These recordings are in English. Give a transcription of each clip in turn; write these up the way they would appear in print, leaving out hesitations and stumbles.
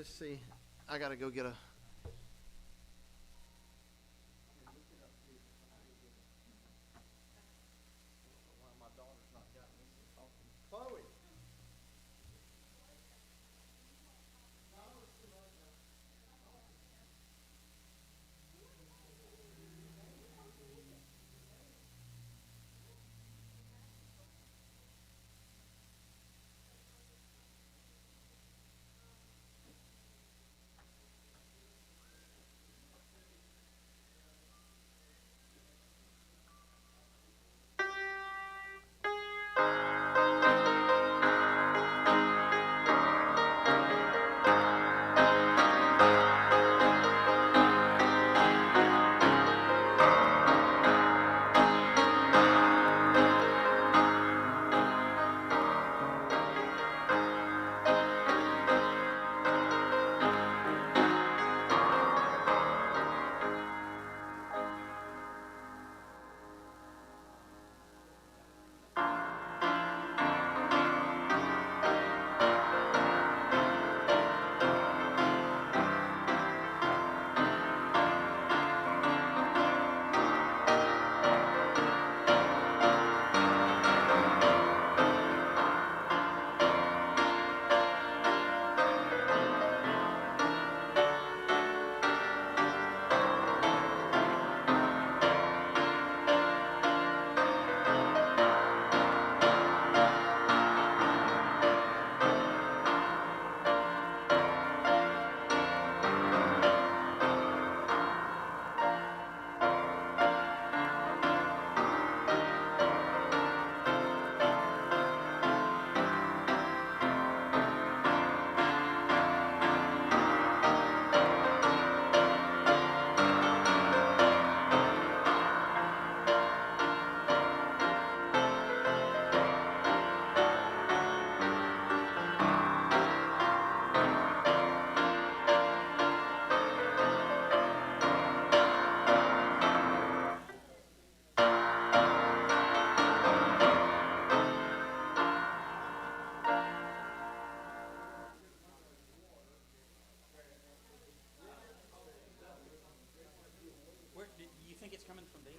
Let's see. I gotta go get a. Chloe. Where do you think it's coming from these?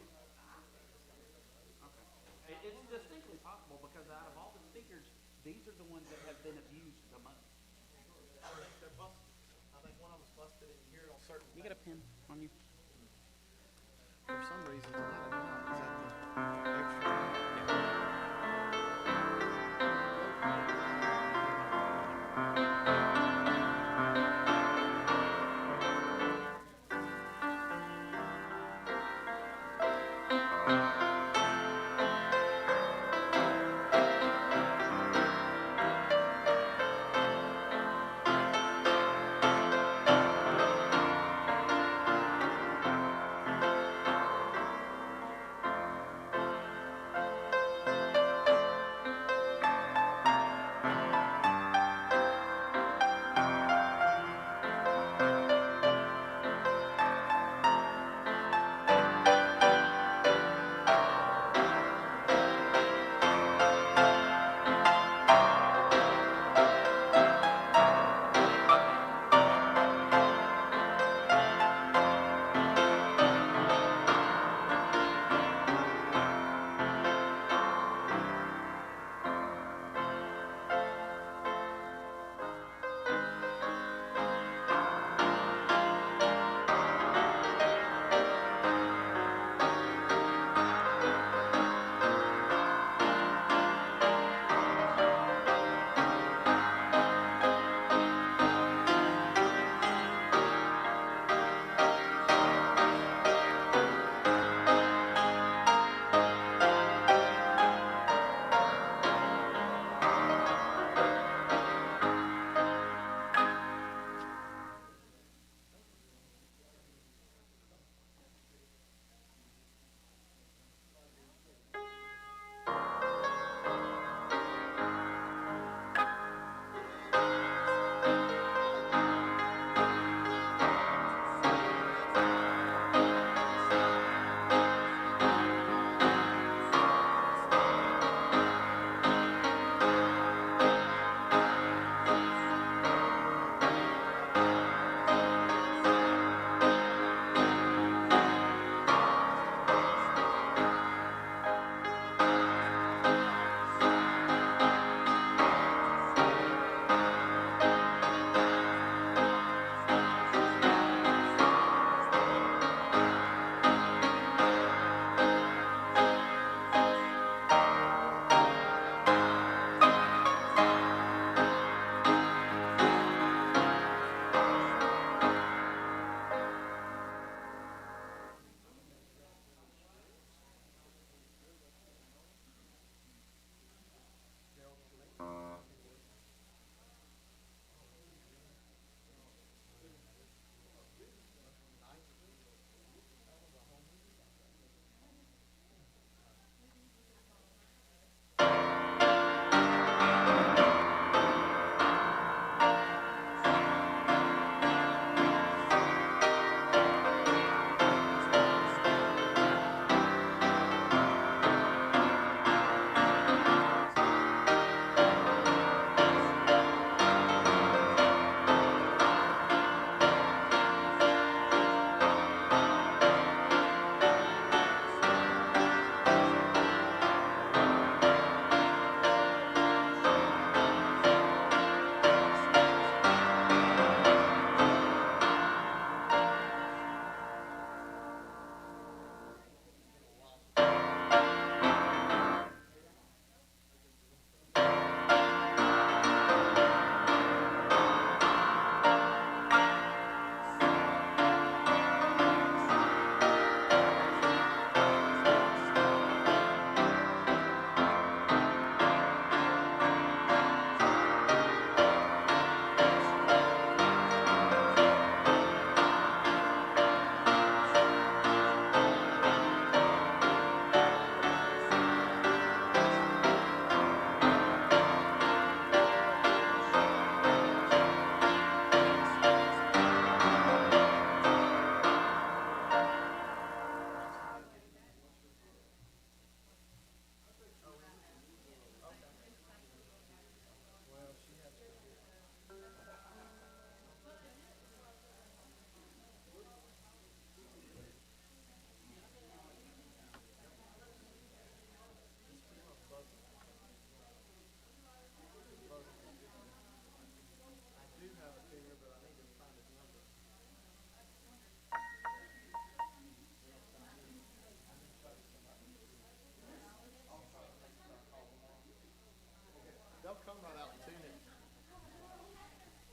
Okay. It's distinctly possible because out of all the speakers, these are the ones that have been abused the most. I think they're busted. I think one of them's busted in here on certain. You got a pen on you? For some reason tonight I do not. Is that the extra?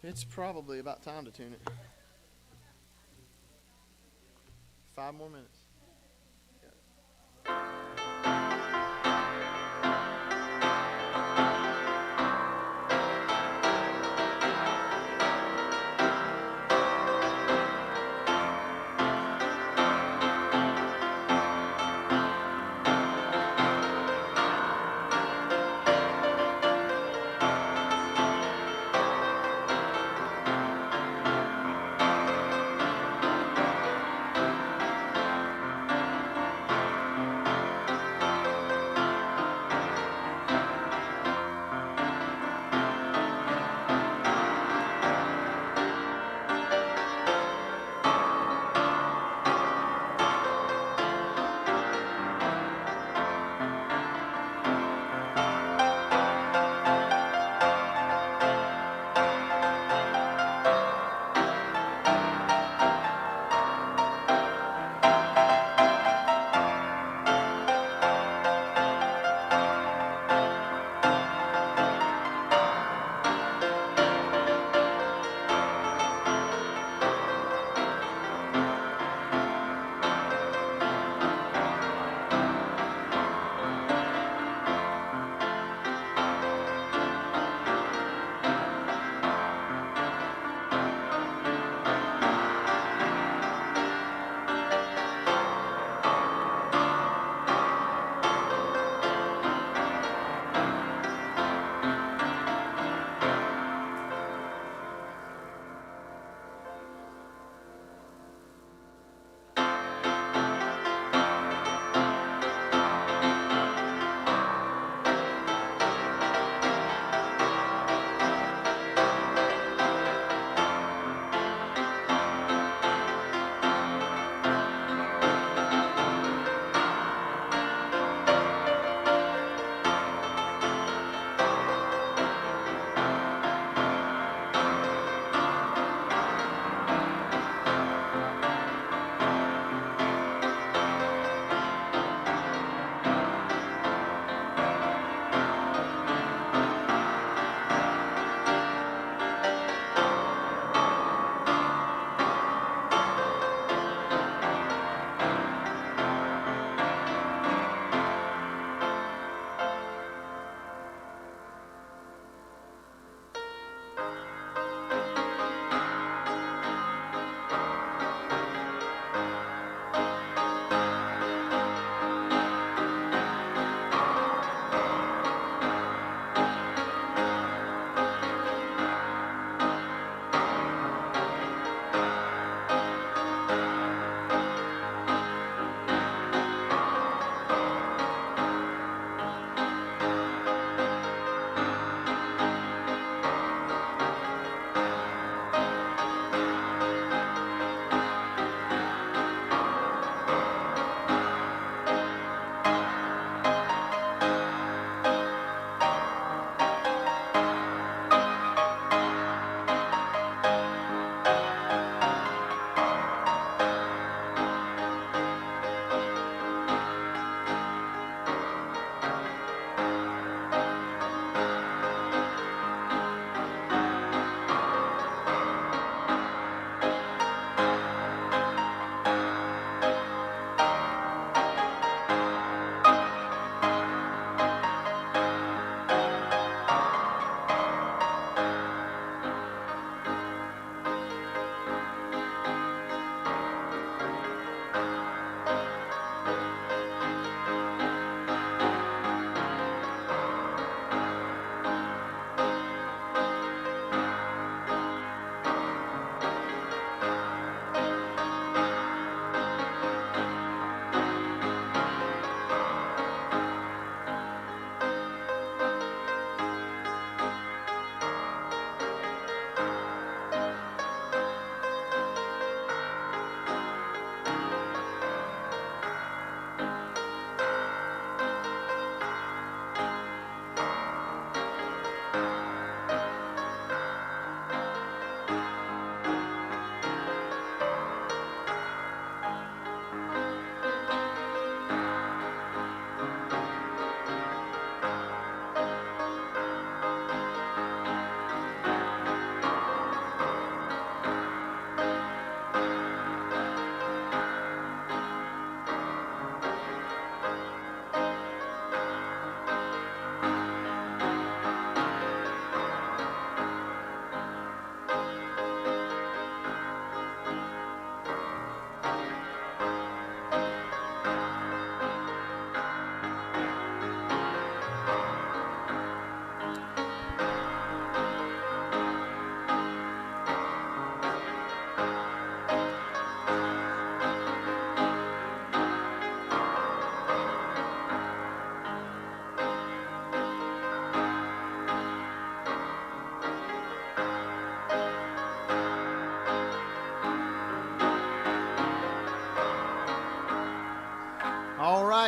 It's probably about time to tune it. 5 more minutes.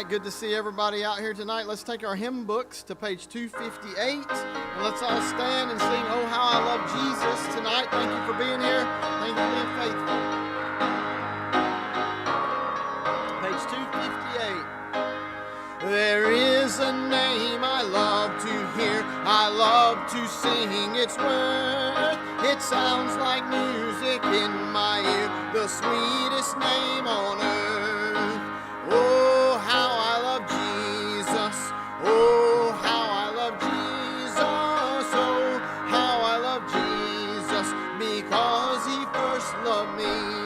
right, good to see everybody out here tonight. Let's take our hymn books to page 258, and let's all stand and sing, "Oh, How I Love Jesus" tonight. Thank you for being here. Thank you for being faithful. Page 258. There is a name I love to hear, I love to sing its worth. It sounds like music in my ear, the sweetest name on earth. Oh, how I love Jesus. Oh, how I love Jesus. Oh, how I love Jesus, because he first loved me.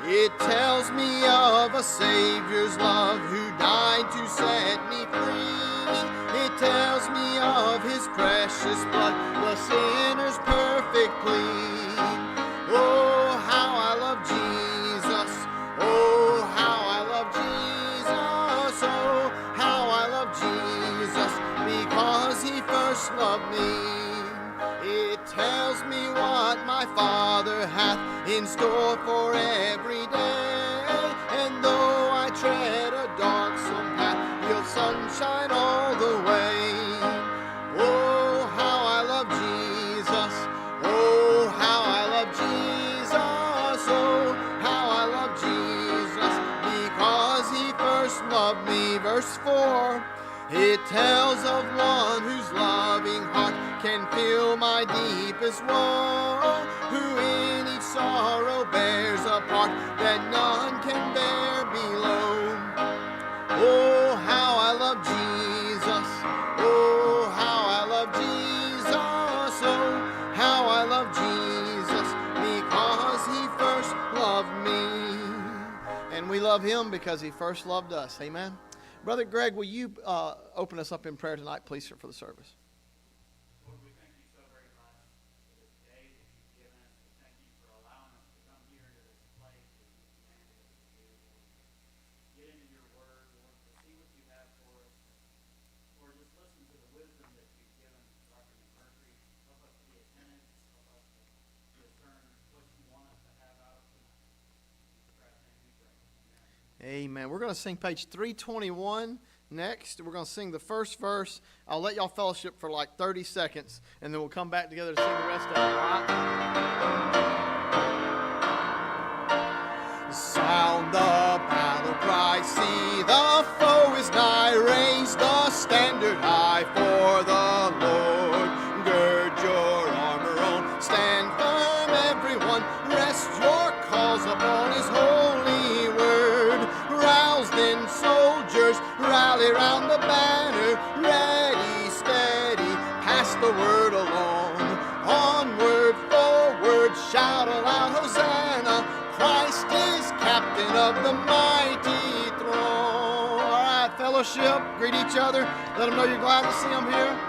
It tells me of a Savior's love who died to set me free. It tells me of his precious blood, the sinner's perfect plea. Oh, how I love Jesus. Oh, how I love Jesus. Oh, how I love Jesus, because he first loved me. It tells me what my Father hath in store for every day. And though I tread a darksome path, he'll sunshine all the way. Oh, how I love Jesus. Oh, how I love Jesus. Oh, how I love Jesus, because he first loved me. Verse 4. It tells of one whose loving heart can feel my deepest woe, who in each sorrow bears a part that none can bear below. Oh, how I love Jesus. Oh, how I love Jesus. Oh, how I love Jesus, because he first loved me. And we love him because he first loved us. Amen. Brother Greg, will you open us up in prayer tonight, please, for the service? Lord, we thank you so very much for this day that you've given us. We thank you for allowing us to come here to this place that you commanded us to do, Lord. Get into your word, Lord, to see what you have for us. Lord, just listen to the wisdom that you've given Dr. McMurtry. Help us to be attentive. Help us to discern what you want us to have out of tonight. In Christ's name we pray. Amen. We're going to sing page 321 next. We're going to sing the first verse. I'll let y'all fellowship for like 30 seconds, and then we'll come back together to sing the rest of it, all right? Sound the battle cry, see the foe is nigh, raise the standard high for the Lord. Gird your armor on, stand firm everyone, rest your cause upon his holy word. Roused in soldiers, rally round the banner, ready, steady, pass the word along. Onward, forward, shout aloud, Hosanna, Christ is captain of the mighty throne. All right, fellowship, greet each other, let them know you're glad to see them here.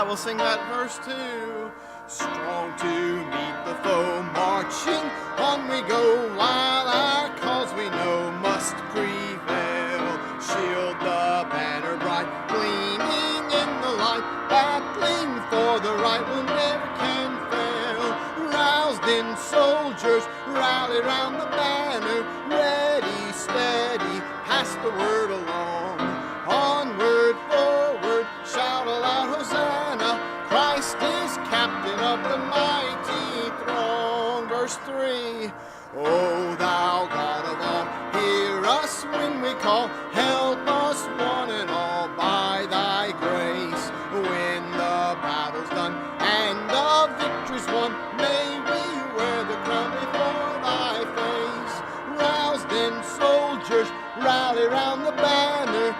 We'll sing that verse too. Strong to meet the foe, marching on we go, while our cause we know must prevail. Shield the banner bright, gleaming in the light, battling for the right one never can fail. Roused in soldiers, rally round the banner, ready, steady, pass the word along. Onward, forward, shout aloud, Hosanna. Christ is captain of the mighty throng. Verse 3. O thou God of all, hear us when we call. Help us one and all by thy grace. When the battle's done and the victory's won, may we wear the crown before thy face. Rouse then, soldiers, rally round the banner.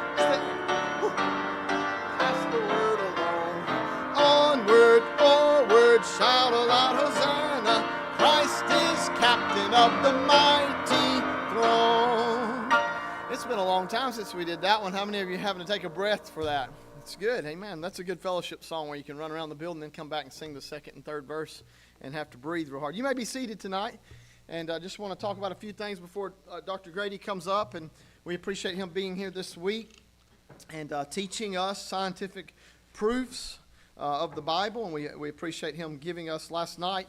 Pass the word along. Onward, forward, shout aloud, Hosanna. Christ is captain of the mighty throne. It's been a long time since we did that one. How many of you having to take a breath for that? It's good. Amen. That's a good fellowship song where you can run around the building and come back and sing the second and third verse and have to breathe real hard. You may be seated tonight, and I just want to talk about a few things before Dr. Grady comes up, and we appreciate him being here this week and teaching us scientific proofs of the Bible, and we appreciate him giving us last night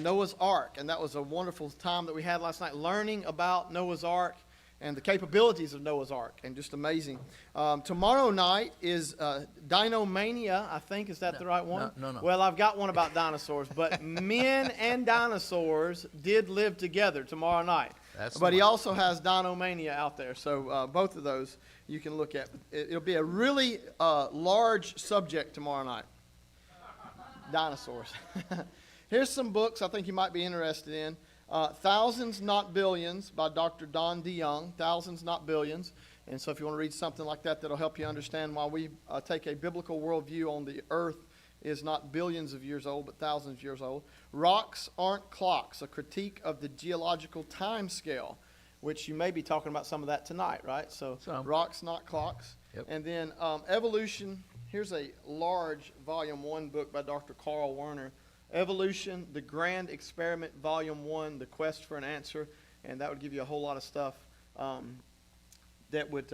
Noah's Ark, and that was a wonderful time that we had last night learning about Noah's Ark and the capabilities of Noah's Ark, and just amazing. Tomorrow night is Dinomania, I think. Is that the right one? No. Well, I've got one about dinosaurs, but men and dinosaurs did live together tomorrow night. But he also has Dinomania out there, so both of those you can look at. It'll be a really large subject tomorrow night. Dinosaurs. Here's some books I think you might be interested in. Thousands, Not Billions by Dr. Don DeYoung. Thousands, Not Billions. And so if you want to read something like that, that'll help you understand why we take a biblical worldview on the earth is not billions of years old, but thousands of years old. Rocks Aren't Clocks, a critique of the geological time scale, which you may be talking about some of that tonight, right? So Rocks, Not Clocks. Yep. And then Evolution. Here's a large volume 1 book by Dr. Carl Werner. Evolution, The Grand Experiment, Volume 1, The Quest for an Answer. And that would give you a whole lot of stuff that would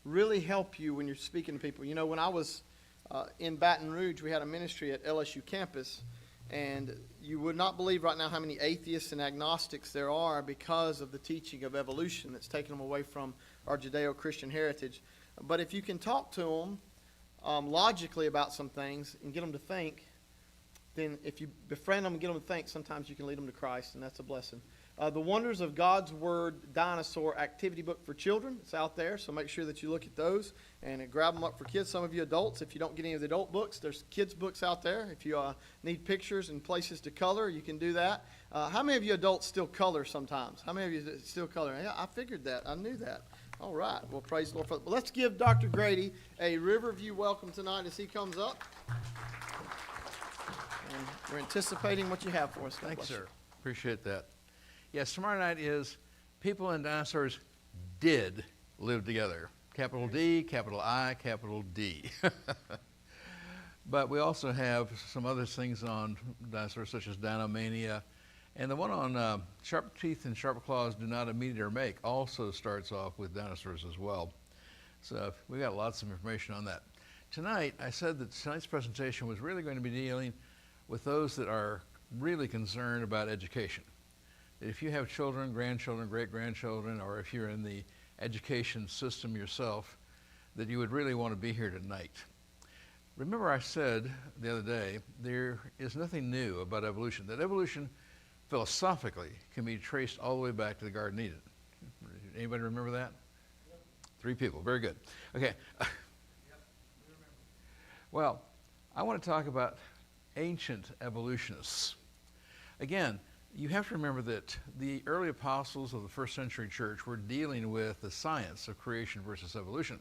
really help you when you're speaking to people. You know, when I was in Baton Rouge, we had a ministry at LSU campus, and you would not believe right now how many atheists and agnostics there are because of the teaching of evolution that's taken them away from our Judeo-Christian heritage. But if you can talk to them logically about some things and get them to think, then if you befriend them and get them to think, sometimes you can lead them to Christ, and that's a blessing. The Wonders of God's Word Dinosaur Activity Book for Children. It's out there, so make sure that you look at those and grab them up for kids. Some of you adults, if you don't get any of the adult books, there's kids' books out there. If you need pictures and places to color, you can do that. How many of you adults still color sometimes? How many of you still color? Yeah, I figured that. I knew that. All right. Well, praise the Lord for that. Well, let's give Dr. Grady a Riverview welcome tonight as he comes up. And we're anticipating what you have for us. Thanks, sir. Appreciate that. Yes, tomorrow night is People and Dinosaurs Did Live Together. Capital D, capital I, capital D. But we also have some other things on dinosaurs, such as Dinomania. And the one on Sharp Teeth and Sharp Claws Do Not Immediate or Make also starts off with dinosaurs as well. So we got lots of information on that. Tonight, I said that tonight's presentation was really going to be dealing with those that are really concerned about education. That if you have children, grandchildren, great-grandchildren, or if you're in the education system yourself, that you would really want to be here tonight. Remember I said the other day, there is nothing new about evolution. That evolution, philosophically, can be traced all the way back to the Garden of Eden. Anybody remember that? Yep. 3 people. Very good. Okay. Yep. Well, I want to talk about ancient evolutionists. Again, you have to remember that the early apostles of the first century church were dealing with the science of creation versus evolution.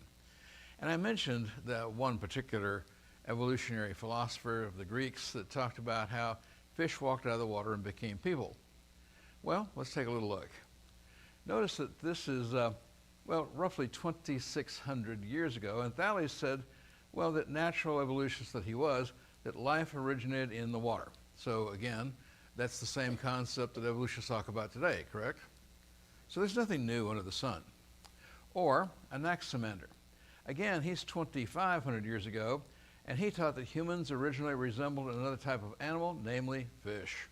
And I mentioned that one particular evolutionary philosopher of the Greeks that talked about how fish walked out of the water and became people. Well, let's take a little look. Notice that this is, roughly 2,600 years ago, and Thales said, well, that natural evolutionist that he was, that life originated in the water. So again, that's the same concept that evolutionists talk about today, correct? So there's nothing new under the sun. Or Anaximander. Again, he's 2,500 years ago, and he taught that humans originally resembled another type of animal, namely fish.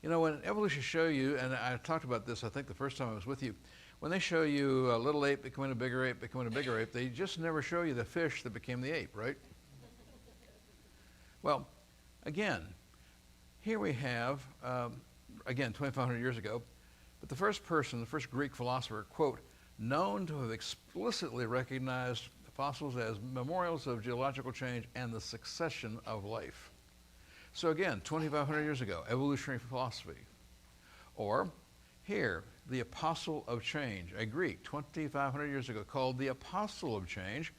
You know, when evolution show you, and I talked about this, I think the first time I was with you, when they show you a little ape becoming a bigger ape, becoming a bigger ape, they just never show you the fish that became the ape, right? Well, again, here we have, again, 2,500 years ago, but the first person, the first Greek philosopher, quote, known to have explicitly recognized fossils as memorials of geological change and the succession of life. So again, 2,500 years ago, evolutionary philosophy. Or here, the apostle of change, a Greek 2,500 years ago called the apostle of change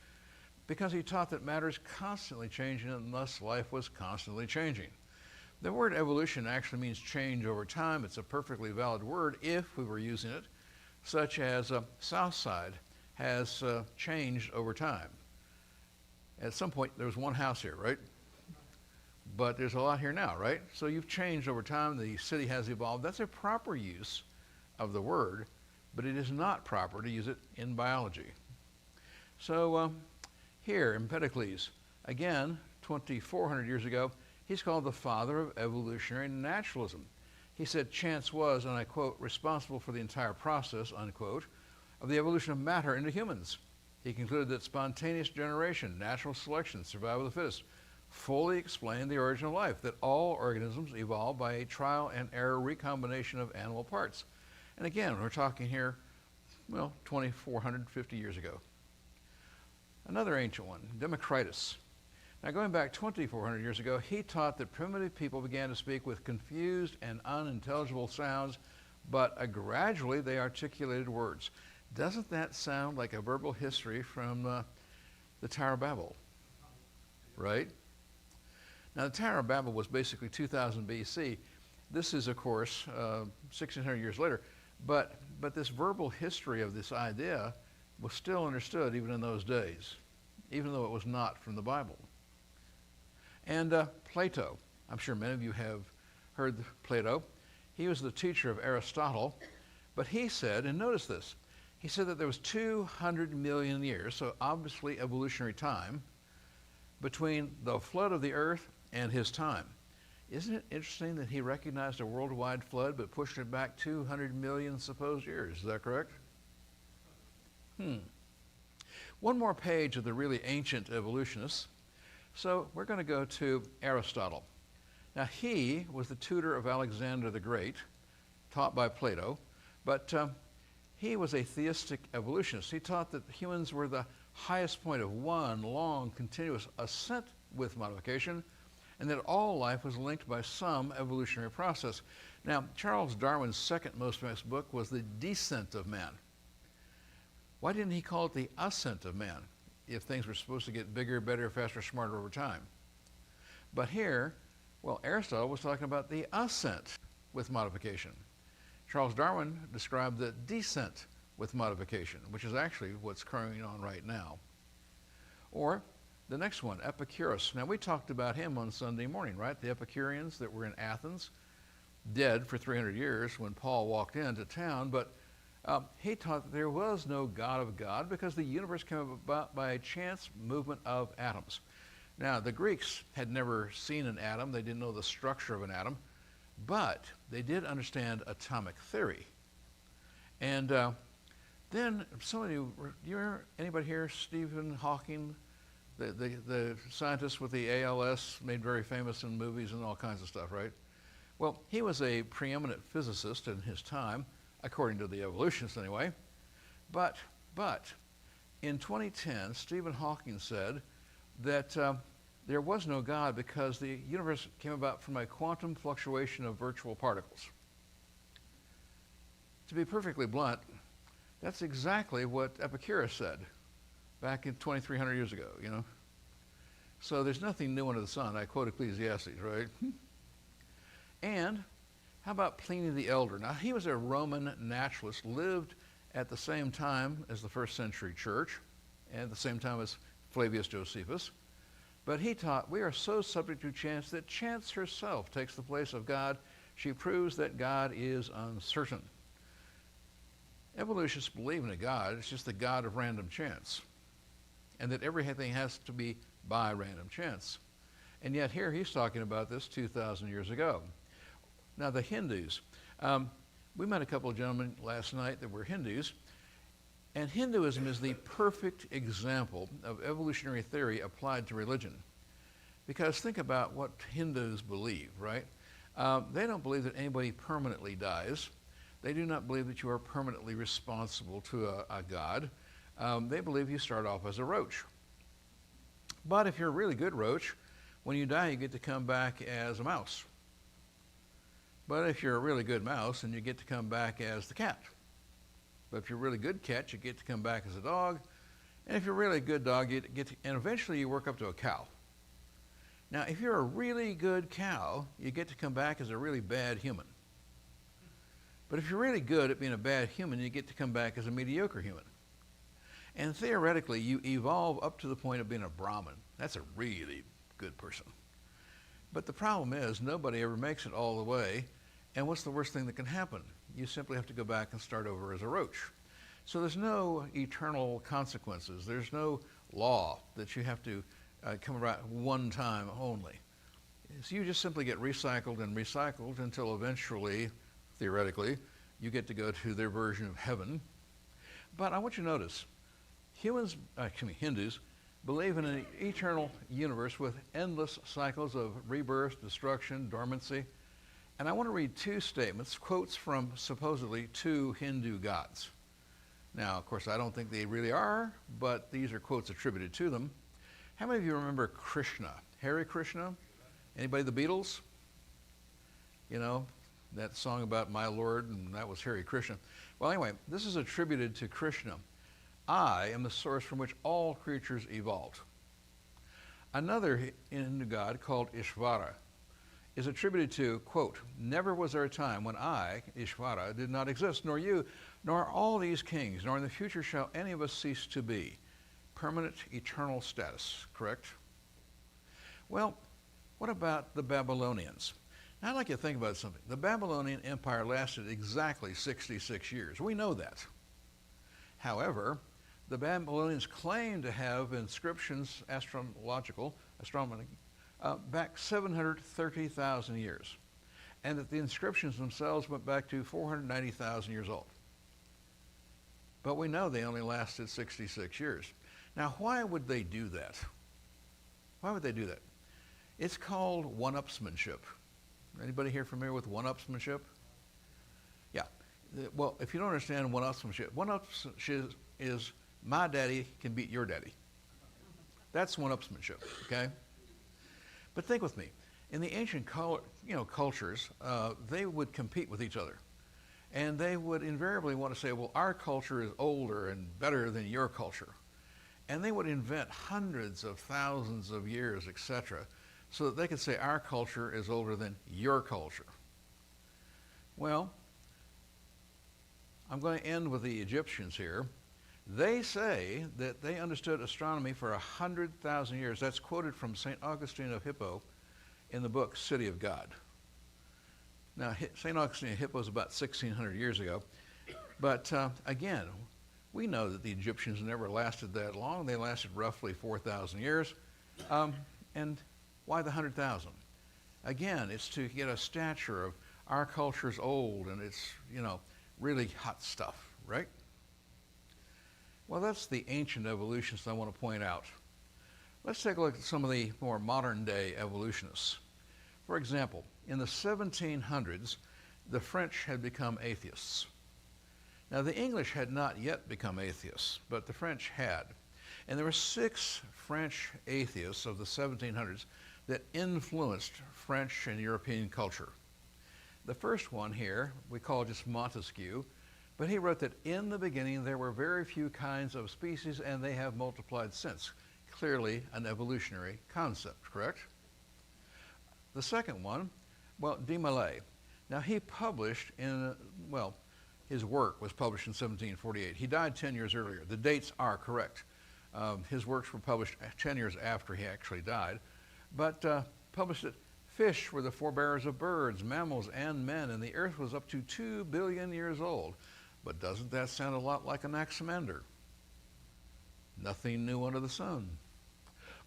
because he taught that matter is constantly changing and thus life was constantly changing. The word evolution actually means change over time. It's a perfectly valid word if we were using it, such as Southside has changed over time. At some point, there was one house here, right? But there's a lot here now, right? So you've changed over time. The city has evolved. That's a proper use of the word, but it is not proper to use it in biology. So here, Empedocles, again, 2,400 years ago, he's called the father of evolutionary naturalism. He said chance was, and I quote, responsible for the entire process, unquote, of the evolution of matter into humans. He concluded that spontaneous generation, natural selection, survival of the fittest, fully explained the origin of life, that all organisms evolved by a trial and error recombination of animal parts. And again, we're talking here, well, 2,450 years ago. Another ancient one, Democritus. Now, going back 2,400 years ago, he taught that primitive people began to speak with confused and unintelligible sounds, but gradually they articulated words. Doesn't that sound like a verbal history from the Tower of Babel? Right? Now, the Tower of Babel was basically 2000 BC. This is, of course, 1,600 years later. But this verbal history of this idea was still understood even in those days, even though it was not from the Bible. And Plato, I'm sure many of you have heard Plato. He was the teacher of Aristotle, but he said, and notice this, he said that there was 200 million years, so obviously evolutionary time, between the flood of the earth and his time. Isn't it interesting that he recognized a worldwide flood but pushed it back 200 million supposed years? Is that correct? One more page of the really ancient evolutionists. So we're going to go to Aristotle. Now, he was the tutor of Alexander the Great, taught by Plato, but he was a theistic evolutionist. He taught that humans were the highest point of one long, continuous ascent with modification, and that all life was linked by some evolutionary process. Now, Charles Darwin's second most famous book was The Descent of Man. Why didn't he call it The Ascent of Man if things were supposed to get bigger, better, faster, smarter over time? But here, well, Aristotle was talking about the ascent with modification. Charles Darwin described the descent with modification, which is actually what's going on right now. Or the next one, Epicurus. Now, we talked about him on Sunday morning, right? The Epicureans that were in Athens, dead for 300 years when Paul walked into town, but he taught that there was no God of God because the universe came about by a chance movement of atoms. Now, the Greeks had never seen an atom. They didn't know the structure of an atom, but they did understand atomic theory. And then somebody, anybody here, Stephen Hawking, the scientist with the ALS, made very famous in movies and all kinds of stuff, right? Well, he was a preeminent physicist in his time, according to the evolutionists anyway. But in 2010, Stephen Hawking said that there was no God because the universe came about from a quantum fluctuation of virtual particles. To be perfectly blunt, that's exactly what Epicurus said back in 2,300 years ago, you know. So there's nothing new under the sun. I quote Ecclesiastes, right? And how about Pliny the Elder? Now, he was a Roman naturalist, lived at the same time as the first century church, and at the same time as Flavius Josephus. But he taught, we are so subject to chance that chance herself takes the place of God. She proves that God is uncertain. Evolutionists believe in a God. It's just the God of random chance, and that everything has to be by random chance. And yet here he's talking about this 2,000 years ago. Now, the Hindus. We met a couple of gentlemen last night that were Hindus, and Hinduism is the perfect example of evolutionary theory applied to religion. Because think about what Hindus believe, right? They don't believe that anybody permanently dies. They do not believe that you are permanently responsible to a god. They believe you start off as a roach. But if you're a really good roach, when you die, you get to come back as a mouse. But if you're a really good mouse, then you get to come back as the cat. But if you're a really good cat, you get to come back as a dog. And if you're a really good dog, and eventually you work up to a cow. Now, if you're a really good cow, you get to come back as a really bad human. But if you're really good at being a bad human, you get to come back as a mediocre human. And theoretically, you evolve up to the point of being a Brahmin. That's a really good person. But the problem is, nobody ever makes it all the way. And what's the worst thing that can happen? You simply have to go back and start over as a roach. So there's no eternal consequences. There's no law that you have to come around one time only. So you just simply get recycled and recycled until eventually, theoretically, you get to go to their version of heaven. But I want you to notice, Hindus believe in an eternal universe with endless cycles of rebirth, destruction, dormancy. And I want to read two statements, quotes from supposedly two Hindu gods. Now, of course, I don't think they really are, but these are quotes attributed to them. How many of you remember Krishna? Hare Krishna? Anybody the Beatles? You know, that song about my Lord, and that was Hare Krishna. Well, anyway, this is attributed to Krishna. I am the source from which all creatures evolved. Another Hindu god called Ishvara is attributed to, quote, never was there a time when I, Ishvara, did not exist, nor you, nor all these kings, nor in the future shall any of us cease to be. Permanent, eternal status, correct? Well, what about the Babylonians? Now, I'd like you to think about something. The Babylonian Empire lasted exactly 66 years. We know that. However, the Babylonians claim to have inscriptions, astronomy, back 730,000 years, and that the inscriptions themselves went back to 490,000 years old. But we know they only lasted 66 years. Now, why would they do that? Why would they do that? It's called one-upsmanship. Anybody here familiar with one-upsmanship? Yeah. Well, if you don't understand one-upsmanship, one-upsmanship is my daddy can beat your daddy. That's one-upsmanship, okay? But think with me. In the ancient cultures, they would compete with each other. And they would invariably want to say, well, our culture is older and better than your culture. And they would invent hundreds of thousands of years, etc., so that they could say our culture is older than your culture. Well, I'm going to end with the Egyptians here. They say that they understood astronomy for 100,000 years. That's quoted from St. Augustine of Hippo in the book City of God. Now, St. Augustine of Hippo is about 1,600 years ago. But again, we know that the Egyptians never lasted that long. They lasted roughly 4,000 years. And why the 100,000? Again, it's to get a stature of our culture's old and it's, really hot stuff, right? Well, that's the ancient evolutionists I want to point out. Let's take a look at some of the more modern day evolutionists. For example, in the 1700s, the French had become atheists. Now, the English had not yet become atheists, but the French had. And there were 6 French atheists of the 1700s that influenced French and European culture. The first one here we call just Montesquieu, but he wrote that in the beginning there were very few kinds of species and they have multiplied since. Clearly an evolutionary concept, correct? The second one, well, de Maillet. Now he published his work was published in 1748. He died 10 years earlier. The dates are correct. His works were published 10 years after he actually died, but published it. Fish were the forebearers of birds, mammals, and men, and the earth was up to 2 billion years old. But doesn't that sound a lot like Anaximander? Nothing new under the sun.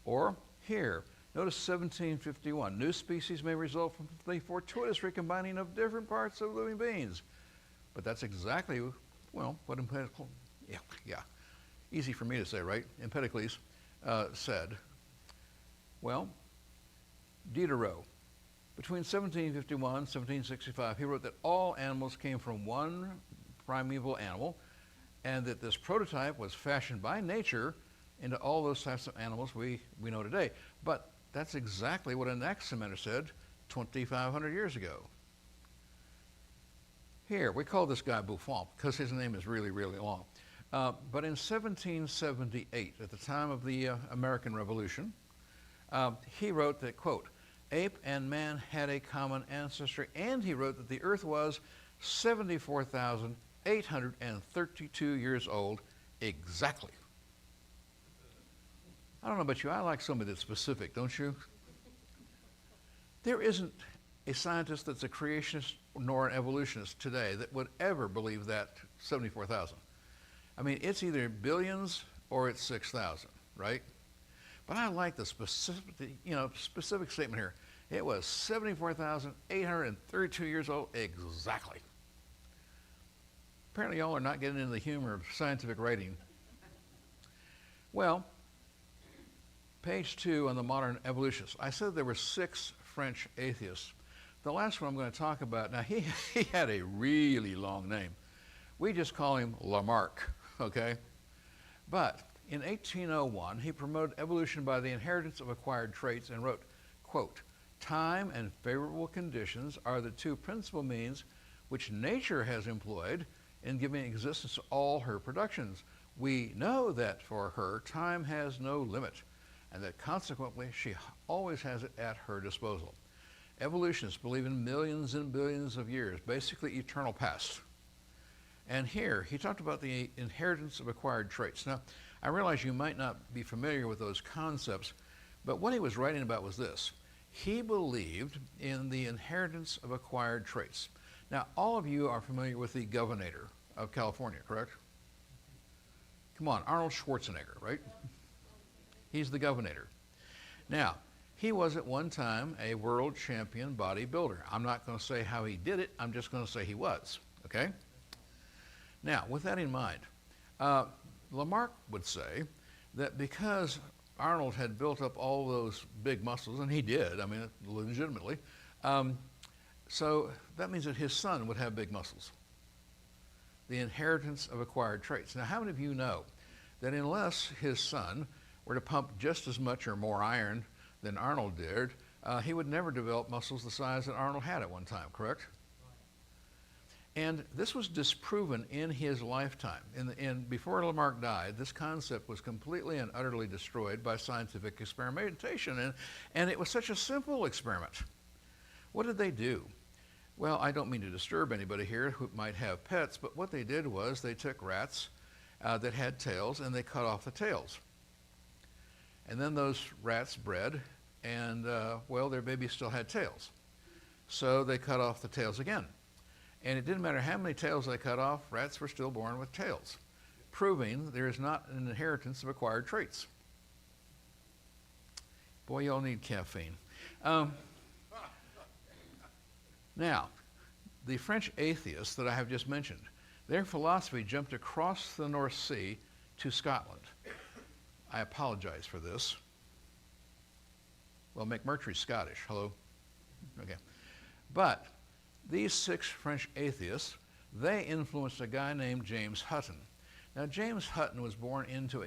Or here, Notice 1751. New species may result from the fortuitous recombining of different parts of living beings. But that's exactly, well, what Empedocles, yeah, easy for me to say, right? Empedocles said. Well, Diderot, between 1751 and 1765, he wrote that all animals came from one primeval animal, and that this prototype was fashioned by nature into all those types of animals we know today. But that's exactly what an Anaximander said 2,500 years ago. Here, we call this guy Buffon because his name is really, really long. But in 1778, at the time of the American Revolution, he wrote that, quote, ape and man had a common ancestry, and he wrote that the earth was 74,832 years old exactly. I don't know about you, I like somebody that's specific, don't you? There isn't a scientist that's a creationist nor an evolutionist today that would ever believe that 74,000. I mean, it's either billions or it's 6,000, right? But I like the specific statement here. It was 74,832 years old exactly. Apparently y'all are not getting into the humor of scientific writing. Well, page 2 on the modern evolutionists. I said there were 6 French atheists. The last one I'm going to talk about, now he had a really long name. We just call him Lamarck, okay? But in 1801, he promoted evolution by the inheritance of acquired traits and wrote, quote, time and favorable conditions are the 2 principal means which nature has employed in giving existence to all her productions. We know that for her time has no limit, and that consequently she always has it at her disposal. Evolutionists believe in millions and billions of years, basically eternal past. And here, he talked about the inheritance of acquired traits. Now, I realize you might not be familiar with those concepts, but what he was writing about was this. He believed in the inheritance of acquired traits. Now, all of you are familiar with the governor of California, correct? Come on, Arnold Schwarzenegger, right? He's the governor. Now, he was at one time a world champion bodybuilder. I'm not going to say how he did it. I'm just going to say he was, okay? Now, with that in mind, Lamarck would say that because Arnold had built up all those big muscles, and he did, I mean, legitimately, so that means that his son would have big muscles. The inheritance of acquired traits. Now, how many of you know that unless his son were to pump just as much or more iron than Arnold did, he would never develop muscles the size that Arnold had at one time, correct? And this was disproven in his lifetime. Before Lamarck died, this concept was completely and utterly destroyed by scientific experimentation, and it was such a simple experiment. What did they do? Well, I don't mean to disturb anybody here who might have pets, but what they did was they took rats that had tails and they cut off the tails. And then those rats bred, and well, their babies still had tails. So they cut off the tails again. And it didn't matter how many tails they cut off, rats were still born with tails, proving there is not an inheritance of acquired traits. Boy, y'all need caffeine. Now, the French atheists that I have just mentioned, their philosophy jumped across the North Sea to Scotland. I apologize for this. Well, McMurtry's Scottish, hello? Okay. But these 6 French atheists, they influenced a guy named James Hutton. Now, James Hutton was born into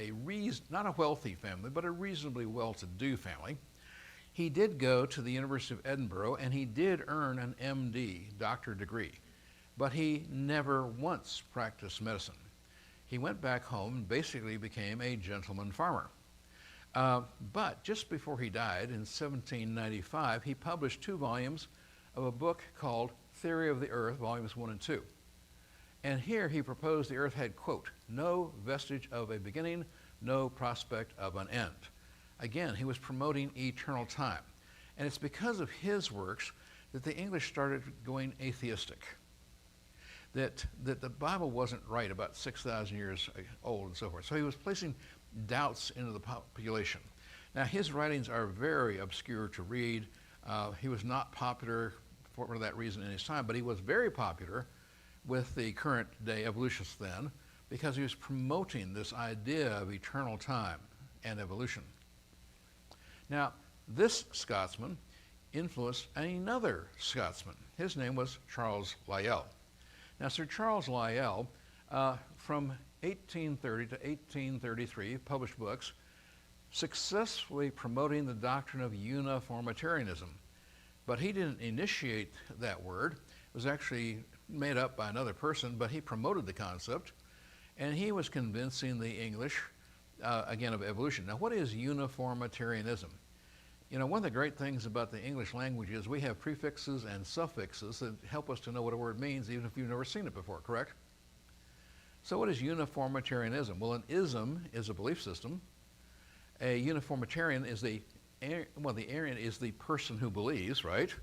not a wealthy family, but a reasonably well-to-do family. He did go to the University of Edinburgh, and he did earn an MD, doctorate degree, but he never once practiced medicine. He went back home and basically became a gentleman farmer. But just before he died in 1795, he published 2 volumes of a book called Theory of the Earth, volumes 1 and 2. And here he proposed the earth had, quote, no vestige of a beginning, no prospect of an end. Again, he was promoting eternal time. And it's because of his works that the English started going atheistic. That the Bible wasn't right about 6,000 years old and so forth. So he was placing doubts into the population. Now, his writings are very obscure to read. He was not popular for that reason in his time, but he was very popular with the current day evolutionists then because he was promoting this idea of eternal time and evolution. Now, this Scotsman influenced another Scotsman. His name was Charles Lyell. Now, Sir Charles Lyell, from 1830 to 1833, published books successfully promoting the doctrine of uniformitarianism. But he didn't initiate that word. It was actually made up by another person, but he promoted the concept, and he was convincing the English, again, of evolution. Now, what is uniformitarianism? You know, one of the great things about the English language is we have prefixes and suffixes that help us to know what a word means, even if you've never seen it before, correct? So what is uniformitarianism? Well, an ism is a belief system. A uniformitarian is the Arian is the person who believes, right?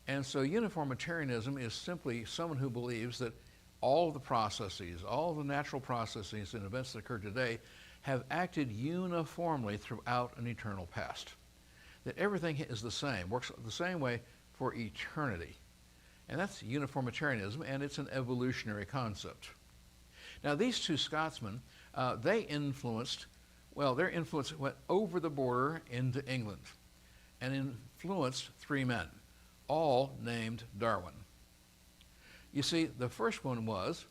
And so uniformitarianism is simply someone who believes that all the processes, all the natural processes and events that occur today have acted uniformly throughout an eternal past. That everything is the same, works the same way for eternity. And that's uniformitarianism, and it's an evolutionary concept. Now, these two Scotsmen, their influence went over the border into England and influenced three men, all named Darwin. You see, the first one was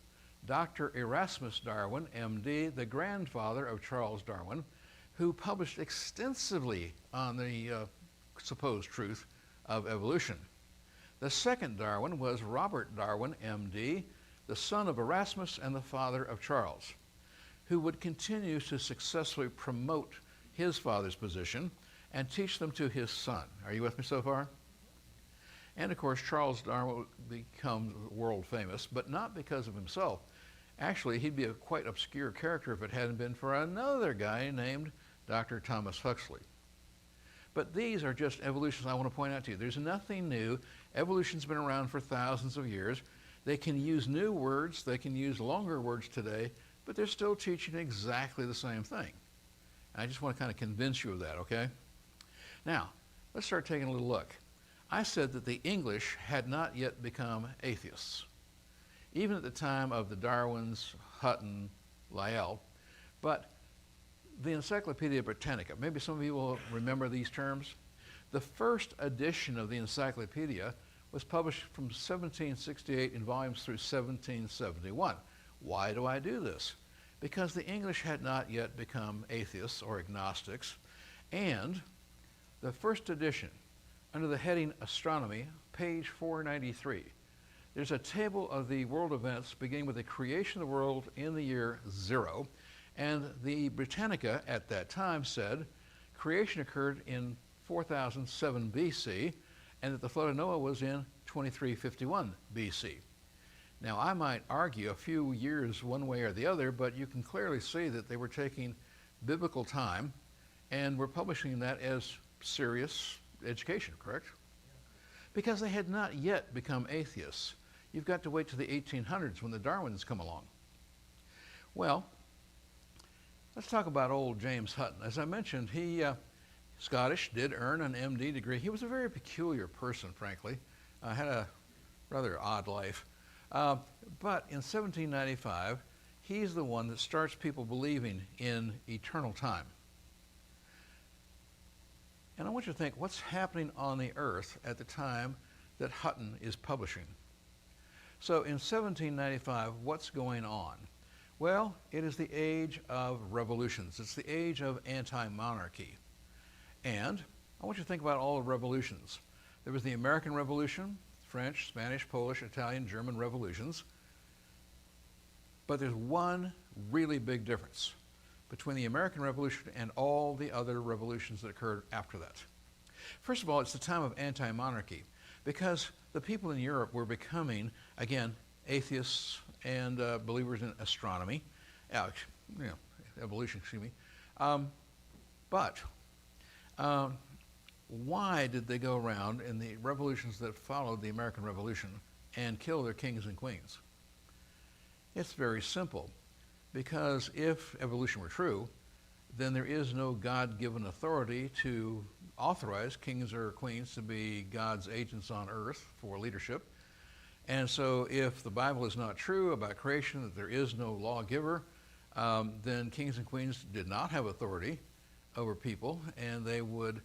Dr. Erasmus Darwin, MD, the grandfather of Charles Darwin, who published extensively on the supposed truth of evolution. The second Darwin was Robert Darwin, MD, the son of Erasmus and the father of Charles, who would continue to successfully promote his father's position and teach them to his son. Are you with me so far? And of course, Charles Darwin would become world famous, but not because of himself. Actually, he'd be a quite obscure character if it hadn't been for another guy named Dr. Thomas Huxley. But these are just evolutions I want to point out to you. There's nothing new. Evolution's been around for thousands of years. They can use new words, they can use longer words today, but they're still teaching exactly the same thing. And I just want to kind of convince you of that, okay? Now, let's start taking a little look. I said that the English had not yet become atheists, even at the time of the Darwins, Hutton, Lyell, but the Encyclopedia Britannica, maybe some of you will remember these terms. The first edition of the encyclopedia was published from 1768 in volumes through 1771. Why do I do this? Because the English had not yet become atheists or agnostics, and the first edition, under the heading Astronomy, page 493, there's a table of the world events beginning with the creation of the world in the year 0, and the Britannica at that time said creation occurred in 4007 BC, and that the flood of Noah was in 2351 BC. Now, I might argue a few years one way or the other, but you can clearly see that they were taking biblical time and were publishing that as serious education, correct? Because they had not yet become atheists. You've got to wait to the 1800s when the Darwins come along. Well, let's talk about old James Hutton. As I mentioned, he, Scottish, did earn an MD degree. He was a very peculiar person, frankly. Had a rather odd life. But in 1795, he's the one that starts people believing in eternal time. And I want you to think, what's happening on the earth at the time that Hutton is publishing? So in 1795, what's going on? Well, it is the age of revolutions. It's the age of anti-monarchy. And I want you to think about all the revolutions. There was the American Revolution, French, Spanish, Polish, Italian, German revolutions. But there's one really big difference between the American Revolution and all the other revolutions that occurred after that. First of all, it's the time of anti-monarchy, because the people in Europe were becoming, again, atheists and believers in astronomy, evolution, excuse me. But why did they go around in the revolutions that followed the American Revolution and kill their kings and queens? It's very simple. Because if evolution were true, then there is no God-given authority to authorize kings or queens to be God's agents on earth for leadership. And so if the Bible is not true about creation, that there is no lawgiver, then kings and queens did not have authority over people, and they would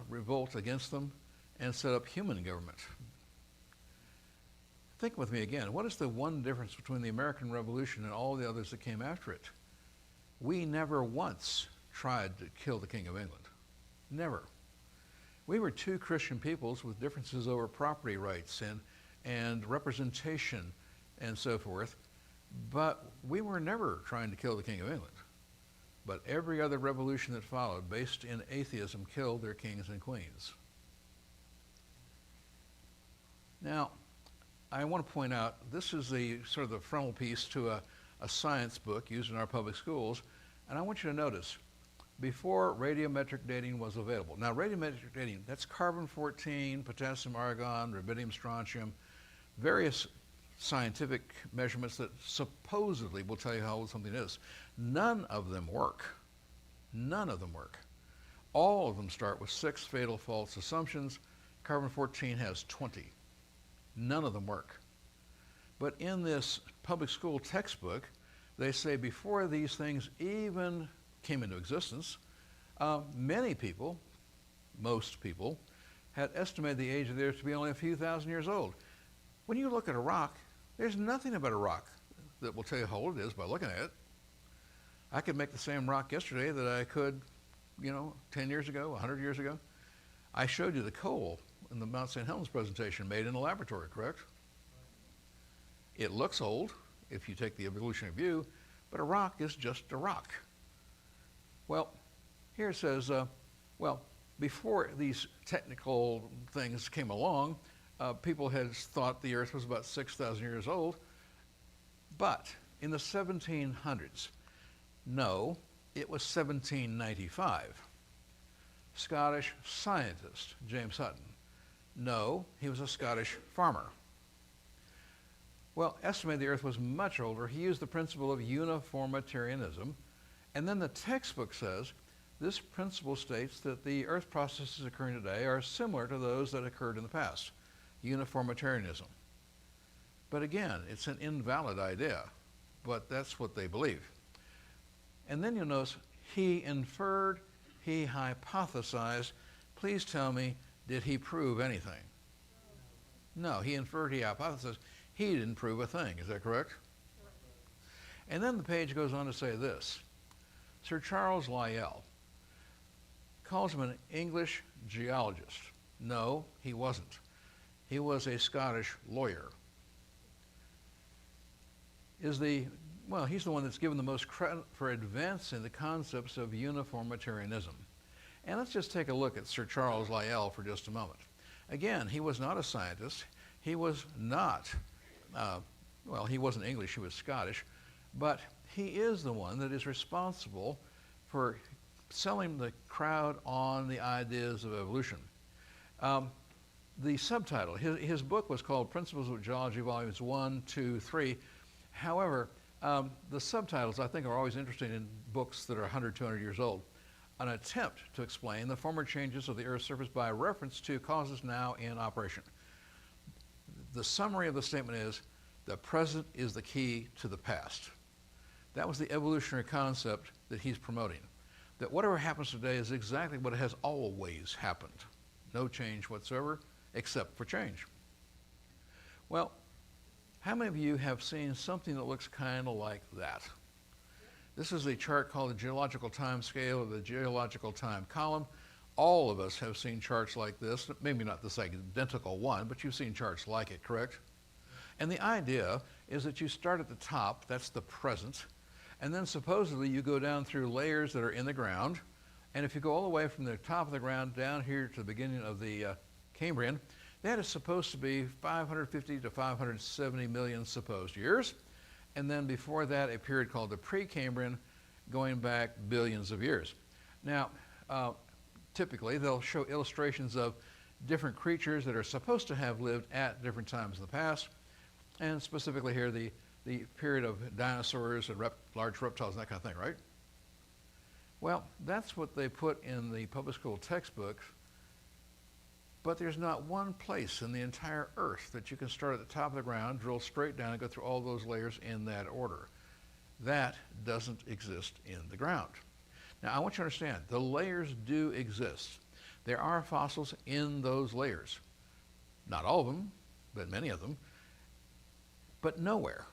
revolt against them and set up human government. Think with me again. What is the one difference between the American Revolution and all the others that came after it? We never once tried to kill the King of England. Never. We were two Christian peoples with differences over property rights and representation and so forth, but we were never trying to kill the King of England. But every other revolution that followed, based in atheism, killed their kings and queens. Now, I want to point out, this is the sort of the frontalpiece to a science book used in our public schools, and I want you to notice, before radiometric dating was available. Now, radiometric dating, that's carbon-14, potassium, argon, rubidium, strontium, various scientific measurements that supposedly will tell you how old something is. None of them work. None of them work. All of them start with 6 fatal false assumptions. Carbon-14 has 20. None of them work. But in this public school textbook, they say before these things even came into existence, many people, most people, had estimated the age of the earth to be only a few thousand years old. When you look at a rock, there's nothing about a rock that will tell you how old it is by looking at it. I could make the same rock yesterday that I could, 10 years ago, 100 years ago. I showed you the coal in the Mount St. Helens presentation made in a laboratory, correct? It looks old if you take the evolutionary view, but a rock is just a rock. Well, here it says, before these technical things came along, people had thought the earth was about 6,000 years old, but in the 1700s, no, it was 1795. Scottish scientist, James Hutton. No, he was a Scottish farmer. Well, estimated the earth was much older. He used the principle of uniformitarianism, and then the textbook says, this principle states that the earth processes occurring today are similar to those that occurred in the past. Uniformitarianism. But again, it's an invalid idea, but that's what they believe. And then you'll notice, he inferred, he hypothesized. Please tell me, did he prove anything? No, he inferred, he hypothesized. He didn't prove a thing. Is that correct? And then the page goes on to say this. Sir Charles Lyell calls him an English geologist. No, he wasn't. He was a Scottish lawyer. He's the one that's given the most credit for advancing the concepts of uniformitarianism. And let's just take a look at Sir Charles Lyell for just a moment. Again, he was not a scientist. He was not, he wasn't English, he was Scottish, but he is the one that is responsible for selling the crowd on the ideas of evolution. The subtitle, his book was called Principles of Geology, Volumes 1, 2, 3. However, the subtitles I think are always interesting in books that are 100, 200 years old. An attempt to explain the former changes of the Earth's surface by reference to causes now in operation. The summary of the statement is, the present is the key to the past. That was the evolutionary concept that he's promoting. That whatever happens today is exactly what has always happened. No change whatsoever, except for change. Well, how many of you have seen something that looks kind of like that? This is a chart called the geological time scale or the geological time column. All of us have seen charts like this, maybe not this identical one, but you've seen charts like it, correct? And the idea is that you start at the top, that's the present, and then supposedly you go down through layers that are in the ground, and if you go all the way from the top of the ground down here to the beginning of the Cambrian, that is supposed to be 550 to 570 million supposed years. And then before that, a period called the Precambrian, going back billions of years. Now, typically, they'll show illustrations of different creatures that are supposed to have lived at different times in the past, and specifically here, the period of dinosaurs and large reptiles and that kind of thing, right? Well, that's what they put in the public school textbooks, but there's not one place in the entire earth that you can start at the top of the ground, drill straight down, and go through all those layers in that order. That doesn't exist in the ground. Now, I want you to understand, the layers do exist. There are fossils in those layers. Not all of them, but many of them. But nowhere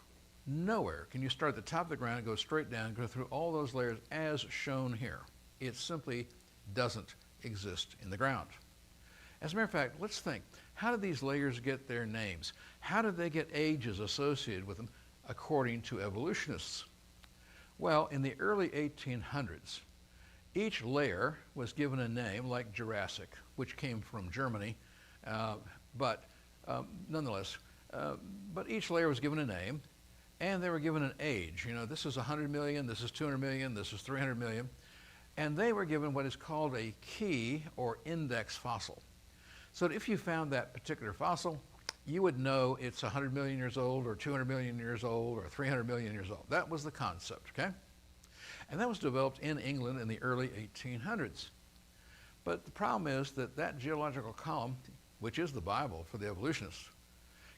can you start at the top of the ground and go straight down and go through all those layers as shown here. It simply doesn't exist in the ground. As a matter of fact, let's think, how did these layers get their names? How did they get ages associated with them according to evolutionists? Well, in the early 1800s, each layer was given a name like Jurassic, which came from Germany, but each layer was given a name, and they were given an age. You know, this is 100 million, this is 200 million, this is 300 million, and they were given what is called a key or index fossil. So if you found that particular fossil, you would know it's 100 million years old, or 200 million years old, or 300 million years old. That was the concept, okay? And that was developed in England in the early 1800s. But the problem is that that geological column, which is the Bible for the evolutionists,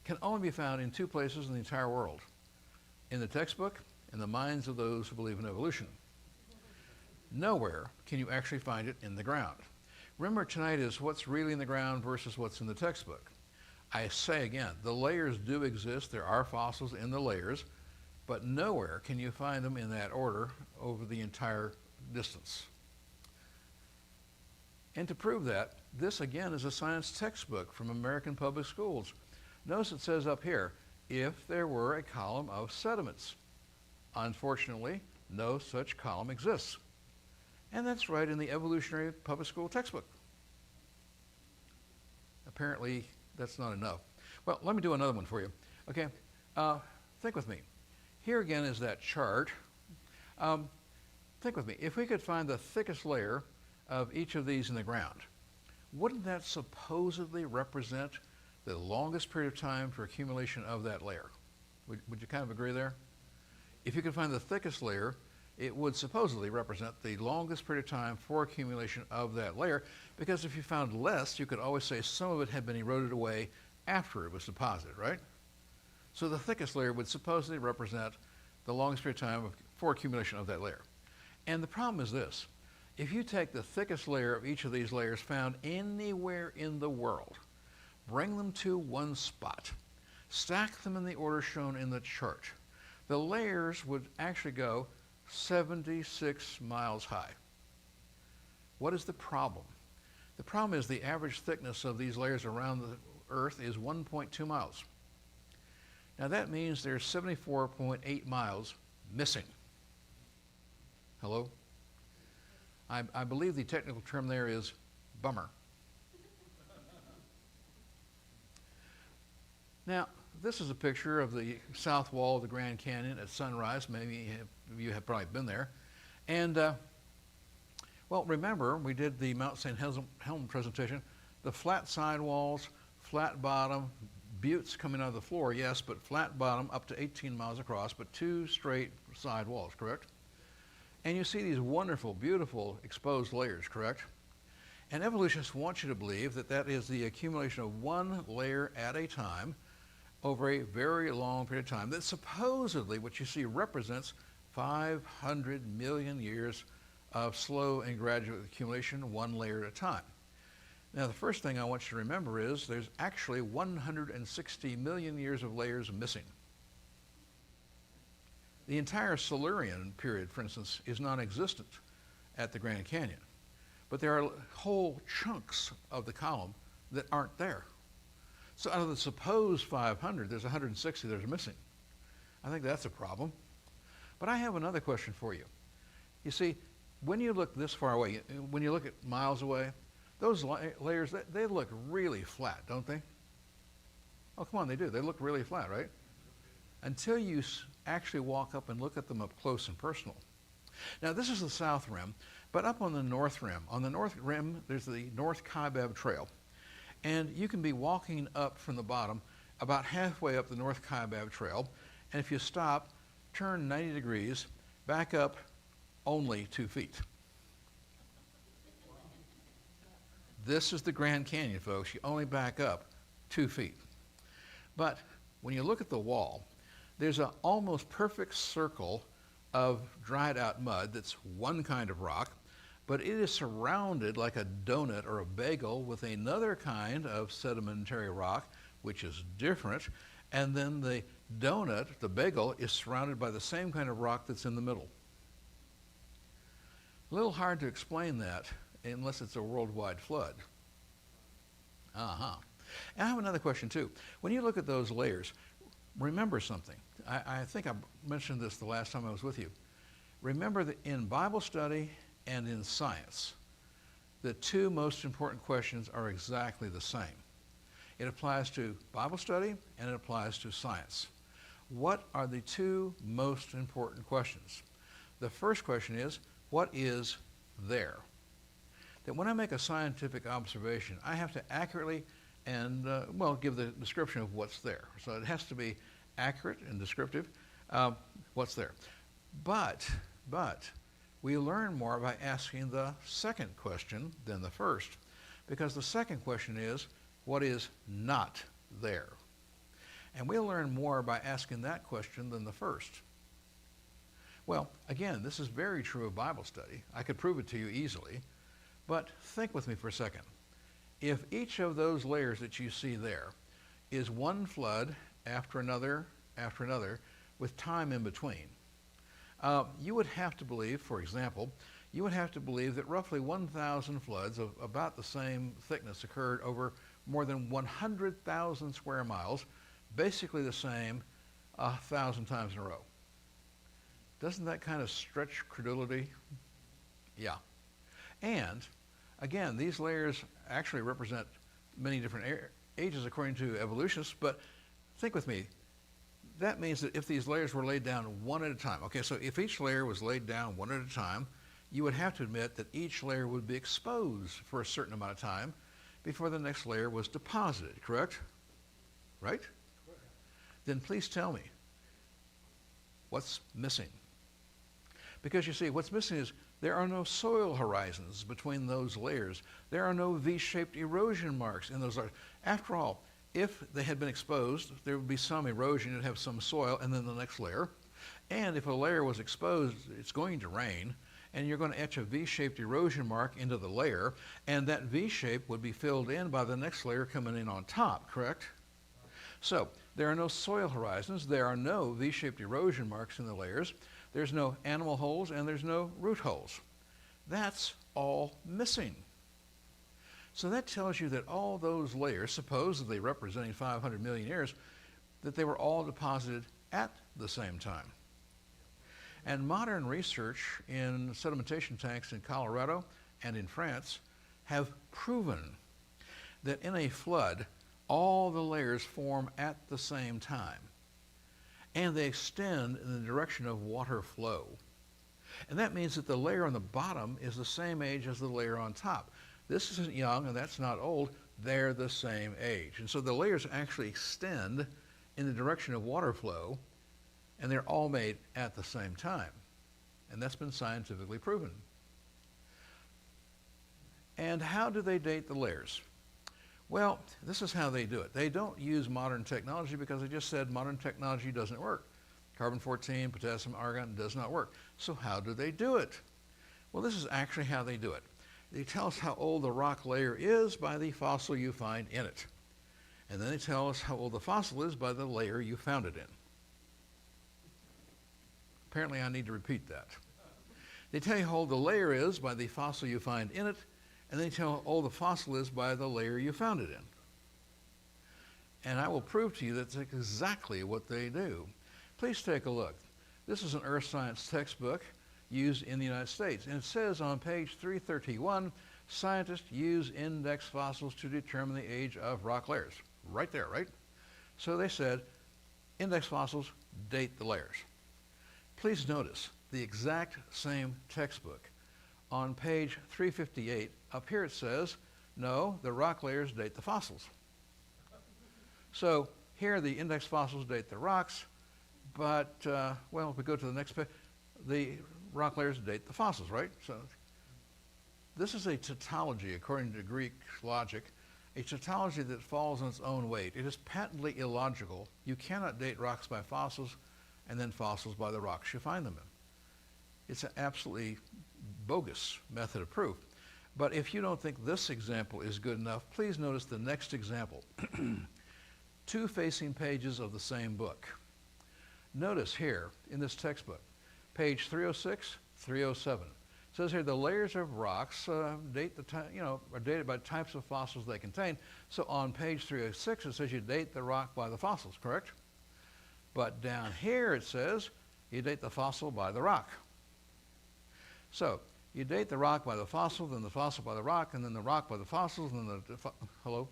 can only be found in two places in the entire world: in the textbook and the minds of those who believe in evolution. Nowhere can you actually find it in the ground. Remember, tonight is what's really in the ground versus what's in the textbook. I say again, the layers do exist. There are fossils in the layers, but nowhere can you find them in that order over the entire distance. And to prove that, this again is a science textbook from American public schools. Notice it says up here, if there were a column of sediments. Unfortunately, no such column exists. And that's right in the evolutionary public school textbook. Apparently, that's not enough. Well, let me do another one for you. Okay, think with me. Here again is that chart. Think with me. If we could find the thickest layer of each of these in the ground, wouldn't that supposedly represent the longest period of time for accumulation of that layer? Would you kind of agree there? If you could find the thickest layer, it would supposedly represent the longest period of time for accumulation of that layer, because if you found less, you could always say some of it had been eroded away after it was deposited, right? So the thickest layer would supposedly represent the longest period of time for accumulation of that layer. And the problem is this: if you take the thickest layer of each of these layers found anywhere in the world, bring them to one spot, stack them in the order shown in the chart, the layers would actually go 76 miles high. What is the problem? The problem is the average thickness of these layers around the Earth is 1.2 miles. Now that means there's 74.8 miles missing. Hello? I believe the technical term there is bummer. Now, this is a picture of the south wall of the Grand Canyon at sunrise. Maybe you have probably been there. And, well, remember, we did the Mount St. Helm presentation. The flat sidewalls, flat bottom, buttes coming out of the floor, yes, but flat bottom up to 18 miles across, but two straight side walls, correct? And you see these wonderful, beautiful exposed layers, correct? And evolutionists want you to believe that that is the accumulation of one layer at a time over a very long period of time, that supposedly what you see represents 500 million years of slow and gradual accumulation, one layer at a time. Now, the first thing I want you to remember is there's actually 160 million years of layers missing. The entire Silurian period, for instance, is non-existent at the Grand Canyon. But there are whole chunks of the column that aren't there. So out of the supposed 500, there's 160 that are missing. I think that's a problem. But I have another question for you. You see, when you look this far away, when you look at miles away, those layers, they look really flat, don't they? Oh, come on, they do. They look really flat, right? Until you actually walk up and look at them up close and personal. Now, this is the south rim, but up on the north rim. On the north rim, there's the North Kaibab Trail. And you can be walking up from the bottom about halfway up the North Kaibab Trail, and if you stop, turn 90 degrees, back up only 2 feet. This is the Grand Canyon, folks. You only back up 2 feet. But when you look at the wall, there's an almost perfect circle of dried out mud that's one kind of rock, but it is surrounded like a donut or a bagel with another kind of sedimentary rock, which is different. And then the donut, the bagel, is surrounded by the same kind of rock that's in the middle. A little hard to explain that unless it's a worldwide flood. Uh-huh. And I have another question too. When you look at those layers, remember something. I think I mentioned this the last time I was with you. Remember that in Bible study and in science, the two most important questions are exactly the same. It applies to Bible study and it applies to science. What are the two most important questions? The first question is, what is there? That when I make a scientific observation, I have to accurately and, give the description of what's there. So it has to be accurate and descriptive, what's there. But we learn more by asking the second question than the first, because the second question is, what is not there? And we'll learn more by asking that question than the first. Well, again, this is very true of Bible study. I could prove it to you easily, but think with me for a second. If each of those layers that you see there is one flood after another, with time in between, you would have to believe, for example, you would have to believe that roughly 1,000 floods of about the same thickness occurred over more than 100,000 square miles, basically the same 1,000 times in a row. Doesn't that kind of stretch credulity? Yeah. And again, these layers actually represent many different ages according to evolutionists, but think with me. That means that if these layers were laid down one at a time, okay, so if each layer was laid down one at a time, you would have to admit that each layer would be exposed for a certain amount of time before the next layer was deposited, correct? Right? Then please tell me, what's missing? Because you see, what's missing is there are no soil horizons between those layers. There are no V-shaped erosion marks in those layers. After all, if they had been exposed, there would be some erosion, you'd have some soil, and then the next layer. And if a layer was exposed, it's going to rain, and you're going to etch a V-shaped erosion mark into the layer, and that V-shape would be filled in by the next layer coming in on top, correct? So there are no soil horizons, there are no V-shaped erosion marks in the layers, there's no animal holes, and there's no root holes. That's all missing. So that tells you that all those layers, supposedly representing 500 million years, that they were all deposited at the same time. And modern research in sedimentation tanks in Colorado and in France have proven that in a flood, all the layers form at the same time. And they extend in the direction of water flow. And that means that the layer on the bottom is the same age as the layer on top. This isn't young and that's not old, they're the same age. And so the layers actually extend in the direction of water flow, and they're all made at the same time. And that's been scientifically proven. And how do they date the layers? Well, this is how they do it. They don't use modern technology because I just said modern technology doesn't work. Carbon-14, potassium, argon does not work. So how do they do it? Well, this is actually how they do it. They tell us how old the rock layer is by the fossil you find in it. And then they tell us how old the fossil is by the layer you found it in. Apparently I need to repeat that. They tell you how old the layer is by the fossil you find in it, and they tell how old the fossil is by the layer you found it in. And I will prove to you that's exactly what they do. Please take a look. This is an earth science textbook used in the United States. And it says on page 331, scientists use index fossils to determine the age of rock layers. Right there, right? So they said, index fossils date the layers. Please notice the exact same textbook. On page 358, up here it says, no, the rock layers date the fossils. So here the index fossils date the rocks, but, if we go to the next page, the rock layers date the fossils, right? So this is a tautology, according to Greek logic, a tautology that falls on its own weight. It is patently illogical. You cannot date rocks by fossils and then fossils by the rocks you find them in. It's an absolutely bogus method of proof. But if you don't think this example is good enough, please notice the next example. 2 facing pages of the same book. Notice here in this textbook, page 306, 307. It says here the layers of rocks are dated by types of fossils they contain. So on page 306 it says you date the rock by the fossils, correct? But down here it says you date the fossil by the rock. So you date the rock by the fossil, then the fossil by the rock, and then the rock by the fossils, and then hello?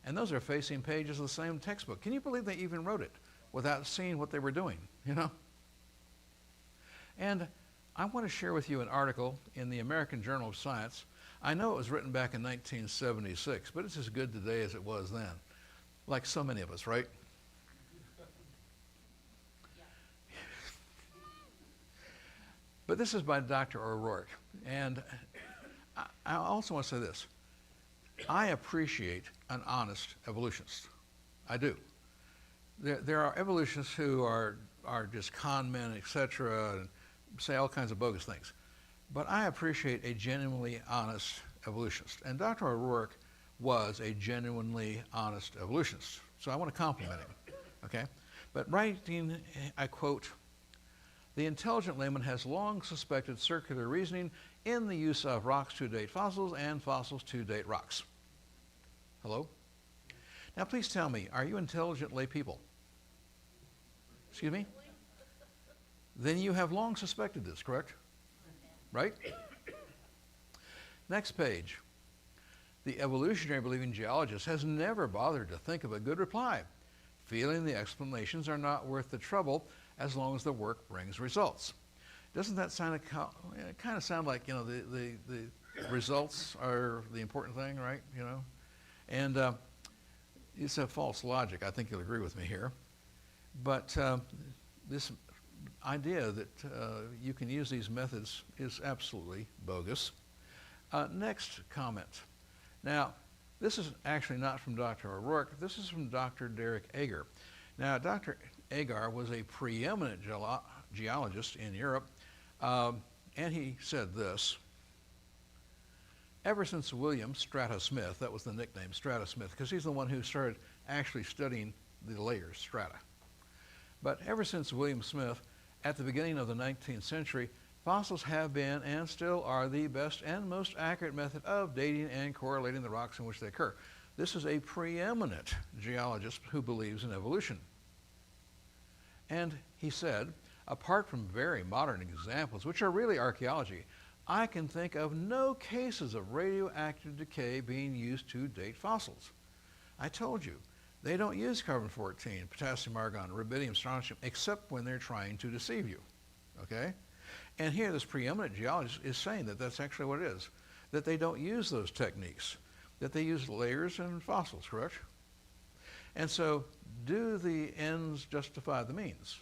And those are facing pages of the same textbook. Can you believe they even wrote it without seeing what they were doing, you know? And I want to share with you an article in the American Journal of Science. I know it was written back in 1976, but it's as good today as it was then. Like so many of us, right? But this is by Dr. O'Rourke. And I also want to say this. I appreciate an honest evolutionist. I do. There are evolutionists who are just con men, etc., and say all kinds of bogus things. But I appreciate a genuinely honest evolutionist. And Dr. O'Rourke was a genuinely honest evolutionist. So I want to compliment him, okay? But writing, I quote, "The intelligent layman has long suspected circular reasoning in the use of rocks to date fossils and fossils to date rocks." Hello? Now please tell me, are you intelligent lay people? Excuse me? Then you have long suspected this, correct? Right? Next page. The evolutionary believing geologist has never bothered to think of a good reply, feeling the explanations are not worth the trouble as long as the work brings results. Doesn't that sound kind of sound like, you know, the results are the important thing, right? You know, and it's a false logic. I think you'll agree with me here. But this idea that you can use these methods is absolutely bogus. Next comment. Now, this is actually not from Dr. O'Rourke. This is from Dr. Derek Agar. Now, Dr. Agar was a preeminent geologist in Europe, and he said this: ever since William Strata Smith, that was the nickname, Strata Smith, because he's the one who started actually studying the layers, strata. But ever since William Smith, at the beginning of the 19th century, fossils have been and still are the best and most accurate method of dating and correlating the rocks in which they occur. This is a preeminent geologist who believes in evolution. And he said, apart from very modern examples, which are really archaeology, I can think of no cases of radioactive decay being used to date fossils. I told you, they don't use carbon-14, potassium argon, rubidium, strontium, except when they're trying to deceive you, okay? And here this preeminent geologist is saying that that's actually what it is, that they don't use those techniques, that they use layers and fossils, correct? And so, do the ends justify the means?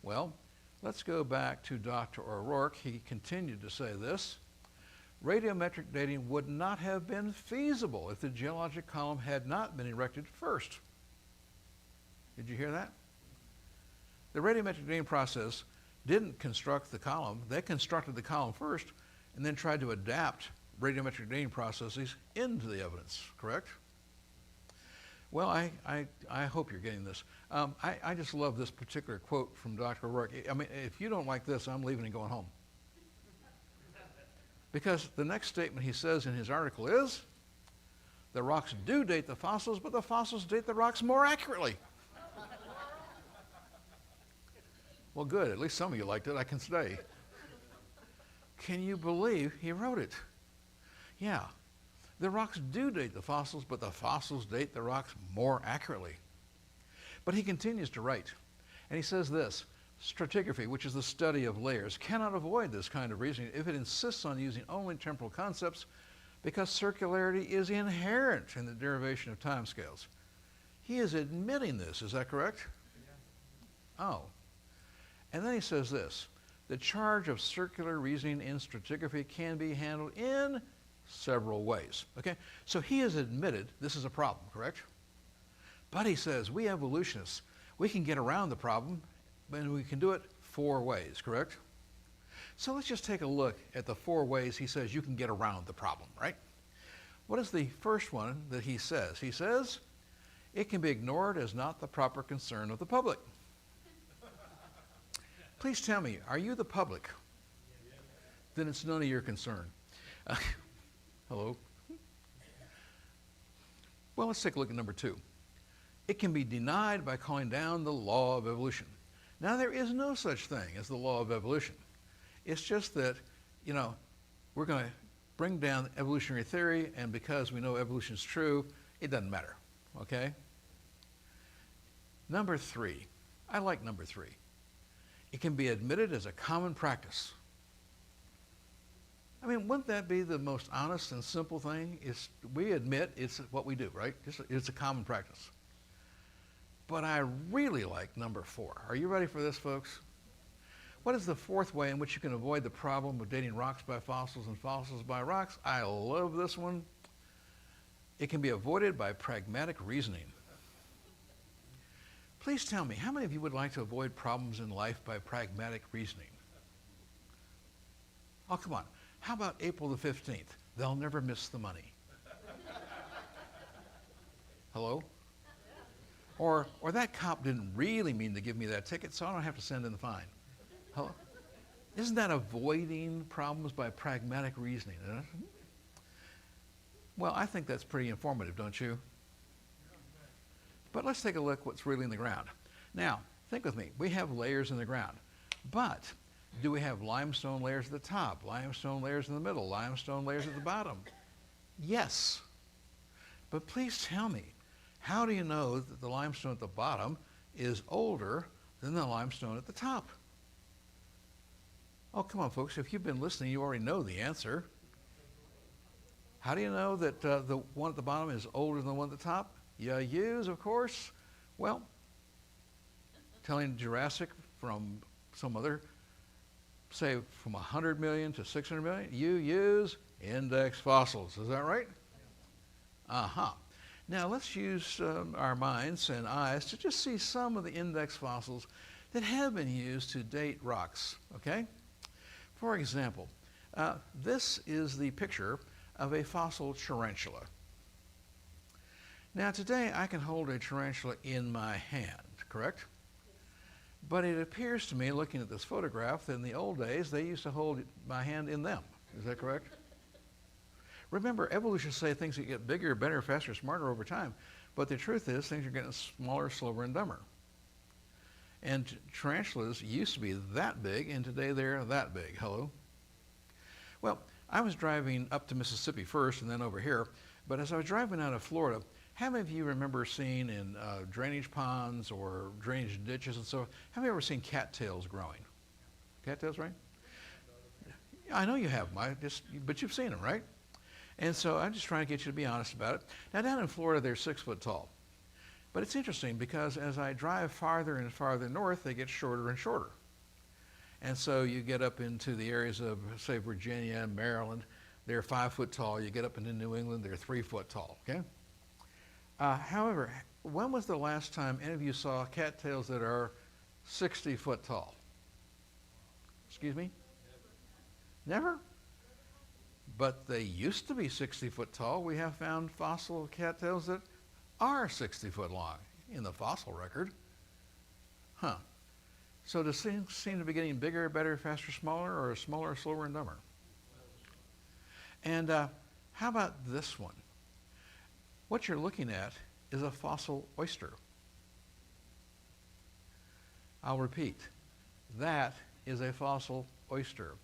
Well, let's go back to Dr. O'Rourke. He continued to say this: radiometric dating would not have been feasible if the geologic column had not been erected first. Did you hear that? The radiometric dating process didn't construct the column. They constructed the column first and then tried to adapt radiometric dating processes into the evidence, correct? Well, I hope you're getting this. I just love this particular quote from Dr. O'Rourke. I mean, if you don't like this, I'm leaving and going home. Because the next statement he says in his article is, the rocks do date the fossils, but the fossils date the rocks more accurately. Well, good. At least some of you liked it. I can stay. Can you believe he wrote it? Yeah. The rocks do date the fossils, but the fossils date the rocks more accurately. But he continues to write, and he says this: stratigraphy, which is the study of layers, cannot avoid this kind of reasoning if it insists on using only temporal concepts, because circularity is inherent in the derivation of timescales. He is admitting this. Is that correct? Yeah. Oh. And then he says this: the charge of circular reasoning in stratigraphy can be handled in several ways. Okay? So he has admitted this is a problem, correct? But he says, we evolutionists, we can get around the problem, and we can do it 4 ways, correct? So let's just take a look at the 4 ways he says you can get around the problem, right? What is the first one that he says? He says, it can be ignored as not the proper concern of the public. Please tell me, are you the public? Then it's none of your concern. Hello? Well, let's take a look at number 2. It can be denied by calling down the law of evolution. Now, there is no such thing as the law of evolution. It's just that, we're going to bring down evolutionary theory, and because we know evolution is true, it doesn't matter, okay? Number 3. I like number 3. It can be admitted as a common practice. I mean, wouldn't that be the most honest and simple thing? We admit it's what we do, right? It's a common practice. But I really like number 4. Are you ready for this, folks? What is the 4th way in which you can avoid the problem of dating rocks by fossils and fossils by rocks? I love this one. It can be avoided by pragmatic reasoning. Please tell me, how many of you would like to avoid problems in life by pragmatic reasoning? Oh, come on. How about April the 15th? They'll never miss the money. Hello? Or that cop didn't really mean to give me that ticket, so I don't have to send in the fine. Hello? Isn't that avoiding problems by pragmatic reasoning? Well, I think that's pretty informative, don't you? But let's take a look what's really in the ground. Now, think with me. We have layers in the ground. But do we have limestone layers at the top, limestone layers in the middle, limestone layers at the bottom? Yes. But please tell me, how do you know that the limestone at the bottom is older than the limestone at the top? Oh, come on, folks. If you've been listening, you already know the answer. How do you know that the one at the bottom is older than the one at the top? You use, of course, well, telling Jurassic from some other, say from 100 million to 600 million, you use index fossils. Is that right? Uh-huh. Now let's use our minds and eyes to just see some of the index fossils that have been used to date rocks, okay? For example, this is the picture of a fossil tarantula. Now today I can hold a tarantula in my hand, correct? But it appears to me, looking at this photograph, that in the old days they used to hold my hand in them. Is that correct? Remember, evolutionists say things get bigger, better, faster, smarter over time. But the truth is things are getting smaller, slower, and dumber. And tarantulas used to be that big, and today they're that big. Hello? Well, I was driving up to Mississippi first and then over here. But as I was driving out of Florida, how many of you remember seeing in drainage ponds or drainage ditches and so on, have you ever seen cattails growing? Cattails, right? I know you have, but you've seen them, right? And so I'm just trying to get you to be honest about it. Now down in Florida, they're 6 foot tall. But it's interesting because as I drive farther and farther north, they get shorter and shorter. And so you get up into the areas of, say, Virginia and Maryland, they're 5 foot tall. You get up into New England, they're 3 foot tall, okay? However, when was the last time any of you saw cattails that are 60 foot tall? Excuse me? Never? But they used to be 60 foot tall. We have found fossil cattails that are 60 foot long in the fossil record. Huh. So does things seem to be getting bigger, better, faster, smaller, or smaller, slower, and dumber? And how about this one? What you're looking at is a fossil oyster. I'll repeat. That is a fossil oyster.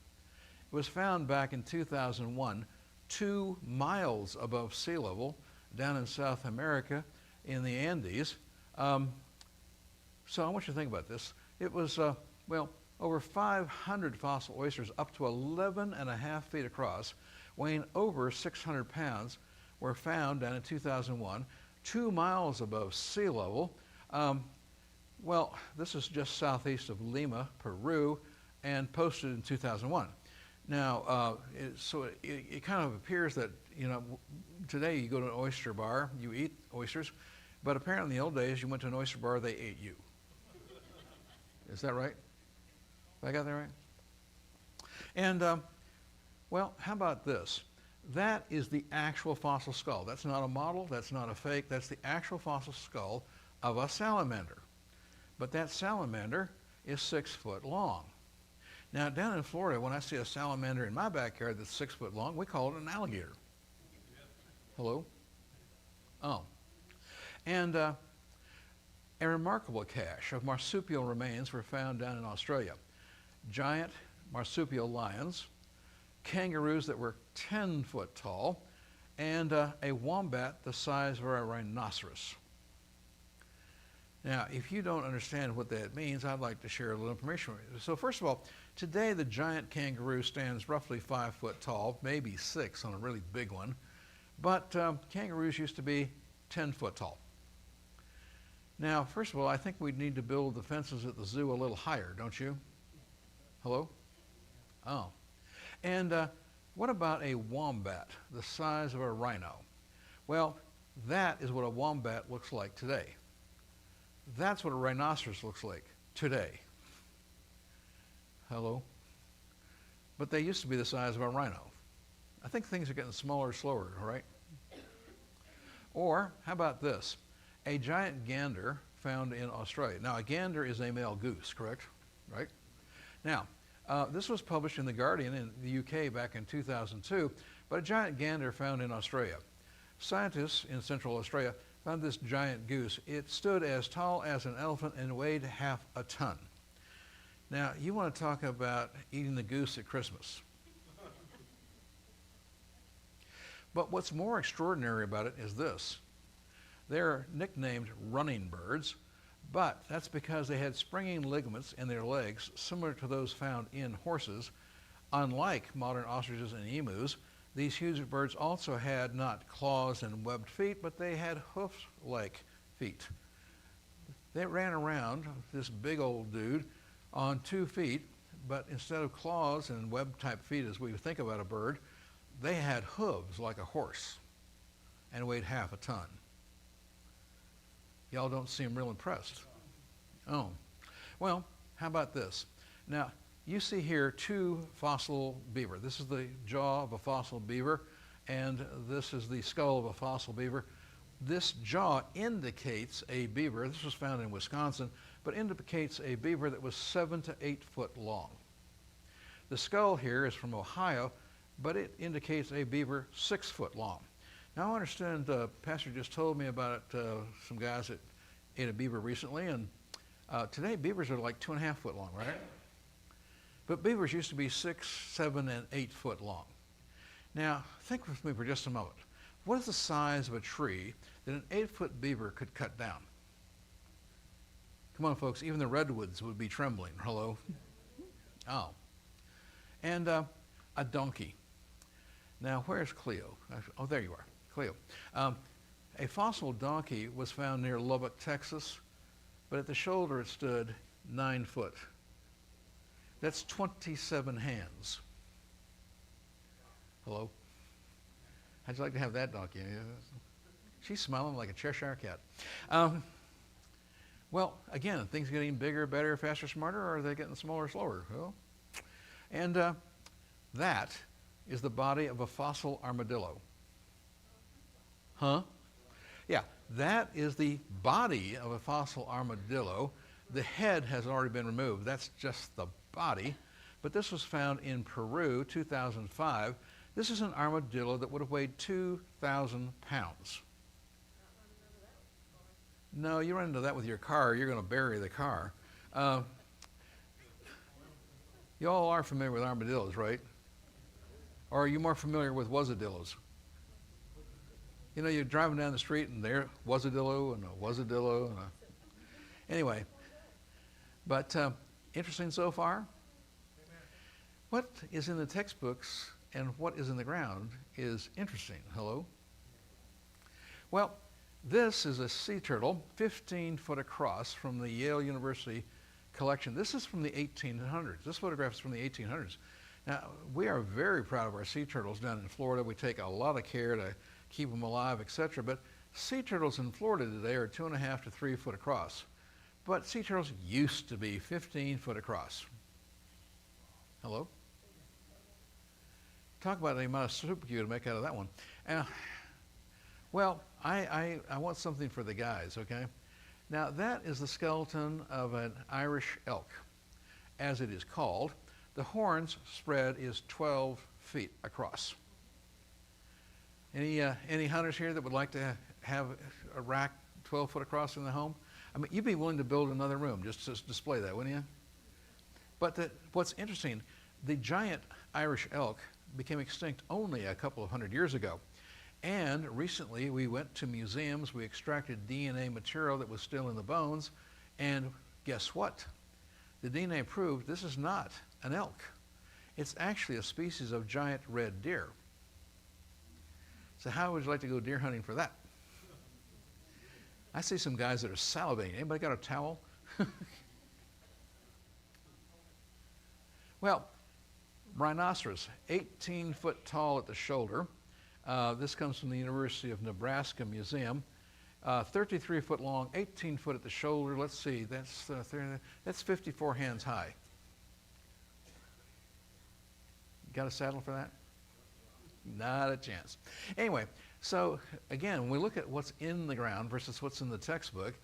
It was found back in 2001, 2 miles above sea level down in South America in the Andes. So I want you to think about this. It was, over 500 fossil oysters up to 11.5 feet across, weighing over 600 pounds, were found down in 2001, 2 miles above sea level. This is just southeast of Lima, Peru, and posted in 2001. Now, it kind of appears that, today you go to an oyster bar, you eat oysters, but apparently in the old days you went to an oyster bar, they ate you. Is that right? Have I got that right? And, well, how about this? That is the actual fossil skull. That's not a model, that's not a fake, that's the actual fossil skull of a salamander. But that salamander is 6 foot long. Now, down in Florida, when I see a salamander in my backyard that's 6 foot long, we call it an alligator. Hello? Oh. And a remarkable cache of marsupial remains were found down in Australia. Giant marsupial lions, kangaroos that were 10 foot tall, and a wombat the size of a rhinoceros. Now, if you don't understand what that means, I'd like to share a little information with you. So first of all, today the giant kangaroo stands roughly 5 foot tall, maybe 6 on a really big one, but kangaroos used to be 10 foot tall. Now, first of all, I think we need to build the fences at the zoo a little higher, don't you? Hello? Oh. And what about a wombat the size of a rhino? Well, that is what a wombat looks like today. That's what a rhinoceros looks like today. Hello? But they used to be the size of a rhino. I think things are getting smaller slower, all right? Or, how about this? A giant gander found in Australia. Now, a gander is a male goose, correct? Right? Now, this was published in The Guardian in the UK back in 2002, but a giant gander found in Australia. Scientists in Central Australia found this giant goose. It stood as tall as an elephant and weighed half a ton. Now, you want to talk about eating the goose at Christmas. But what's more extraordinary about it is this. They're nicknamed running birds, but that's because they had springing ligaments in their legs similar to those found in horses. Unlike modern ostriches and emus, these huge birds also had not claws and webbed feet, but they had hoof-like feet. They ran around, this big old dude, on 2 feet, but instead of claws and web-type feet as we think about a bird, they had hooves like a horse and weighed half a ton. Y'all don't seem real impressed. Oh. Well, how about this? Now, you see here 2 fossil beaver. This is the jaw of a fossil beaver, and this is the skull of a fossil beaver. This jaw indicates a beaver, this was found in Wisconsin, but indicates a beaver that was 7 to 8 foot long. The skull here is from Ohio, but it indicates a beaver 6 foot long. Now, I understand Pastor just told me about some guys that ate a beaver recently, and today beavers are like 2.5 foot long, right? But beavers used to be 6, 7, and 8 foot long. Now, think with me for just a moment. What is the size of a tree that an 8-foot beaver could cut down? Come on, folks, even the redwoods would be trembling. Hello? Oh. And a donkey. Now, where's Cleo? Oh, there you are, Cleo. A fossil donkey was found near Lubbock, Texas, but at the shoulder it stood 9 foot. That's 27 hands. Hello? How'd you like to have that donkey? She's smiling like a Cheshire cat. Well, again, things getting bigger, better, faster, smarter, or are they getting smaller, slower? Well, and that is the body of a fossil armadillo. Huh? Yeah, that is the body of a fossil armadillo. The head has already been removed. That's just the body. But this was found in Peru, 2005. This is an armadillo that would have weighed 2,000 pounds. No, you run into that with your car, you're going to bury the car. You all are familiar with armadillos, right? Or are you more familiar with wasadillos? You know, you're driving down the street and there was a dillo and a wasadillo. And anyway, but interesting so far? What is in the textbooks and what is in the ground is interesting. Hello? Well, this is a sea turtle, 15 foot across, from the Yale University collection. This is from the 1800s. This photograph is from the 1800s. Now, we are very proud of our sea turtles down in Florida. We take a lot of care to keep them alive, etc. But sea turtles in Florida today are 2.5 to 3 foot across. But sea turtles used to be 15 foot across. Hello? Talk about the amount of soup you would make out of that one. Well, I want something for the guys, okay? Now, that is the skeleton of an Irish elk, as it is called. The horns spread is 12 feet across. Any hunters here that would like to have a rack 12 foot across in the home? I mean, you'd be willing to build another room just to display that, wouldn't you? But what's interesting, the giant Irish elk became extinct only a couple of hundred years ago. And recently we went to museums, we extracted DNA material that was still in the bones, and guess what? The DNA proved this is not an elk. It's actually a species of giant red deer. So how would you like to go deer hunting for that? I see some guys that are salivating. Anybody got a towel? Well, rhinoceros, 18 foot tall at the shoulder. This comes from the University of Nebraska Museum. 33 foot long, 18 foot at the shoulder. Let's see, that's 54 hands high. Got a saddle for that? Not a chance. Anyway, so again, when we look at what's in the ground versus what's in the textbook,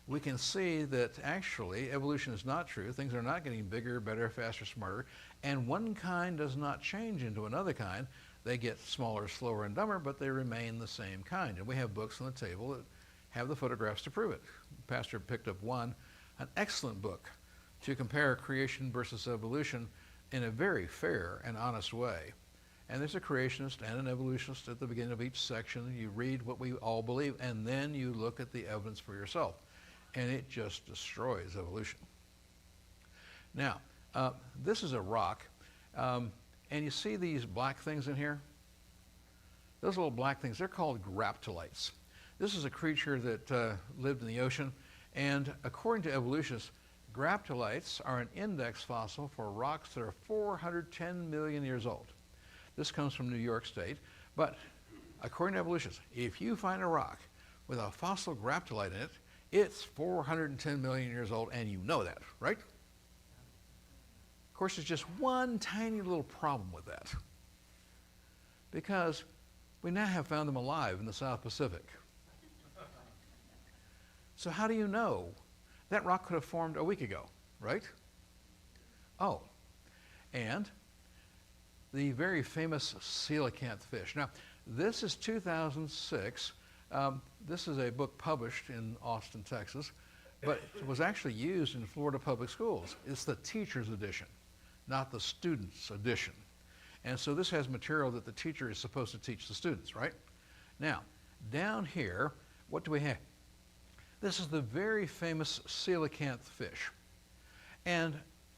we can see that actually evolution is not true. Things are not getting bigger, better, faster, smarter, and one kind does not change into another kind. They get smaller, slower, and dumber, but they remain the same kind. And we have books on the table that have the photographs to prove it. Pastor picked up one, an excellent book to compare creation versus evolution in a very fair and honest way. And there's a creationist and an evolutionist at the beginning of each section. You read what we all believe, and then you look at the evidence for yourself. And it just destroys evolution. Now, this is a rock. And you see these black things in here? Those little black things, they're called graptolites. This is a creature that lived in the ocean. And according to evolutionists, graptolites are an index fossil for rocks that are 410 million years old. This comes from New York State. But according to evolutionists, if you find a rock with a fossil graptolite in it, it's 410 million years old, and you know that, right? Of course, there's just one tiny little problem with that, because we now have found them alive in the South Pacific. So how do you know? That rock could have formed a week ago, right? Oh, and the very famous coelacanth fish. Now, this is 2006. This is a book published in Austin, Texas, but it was actually used in Florida public schools. It's the teacher's edition, not the student's edition. And so this has material that the teacher is supposed to teach the students, right? Now, down here, what do we have? This is the very famous coelacanth fish. And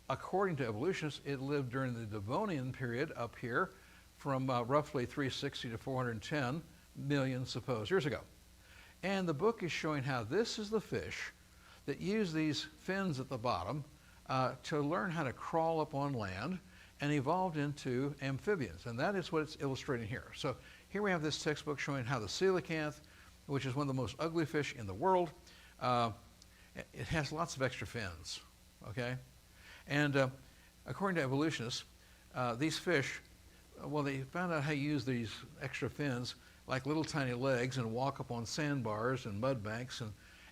according to evolutionists, it lived during the Devonian period up here from roughly 360 to 410 million supposed years ago. And the book is showing how this is the fish that used these fins at the bottom to learn how to crawl up on land and evolved into amphibians. And that is what it's illustrating here. So here we have this textbook showing how the coelacanth, which is one of the most ugly fish in the world, it has lots of extra fins, okay? And according to evolutionists, these fish, well, they found out how to use these extra fins like little tiny legs and walk up on sandbars and mud banks.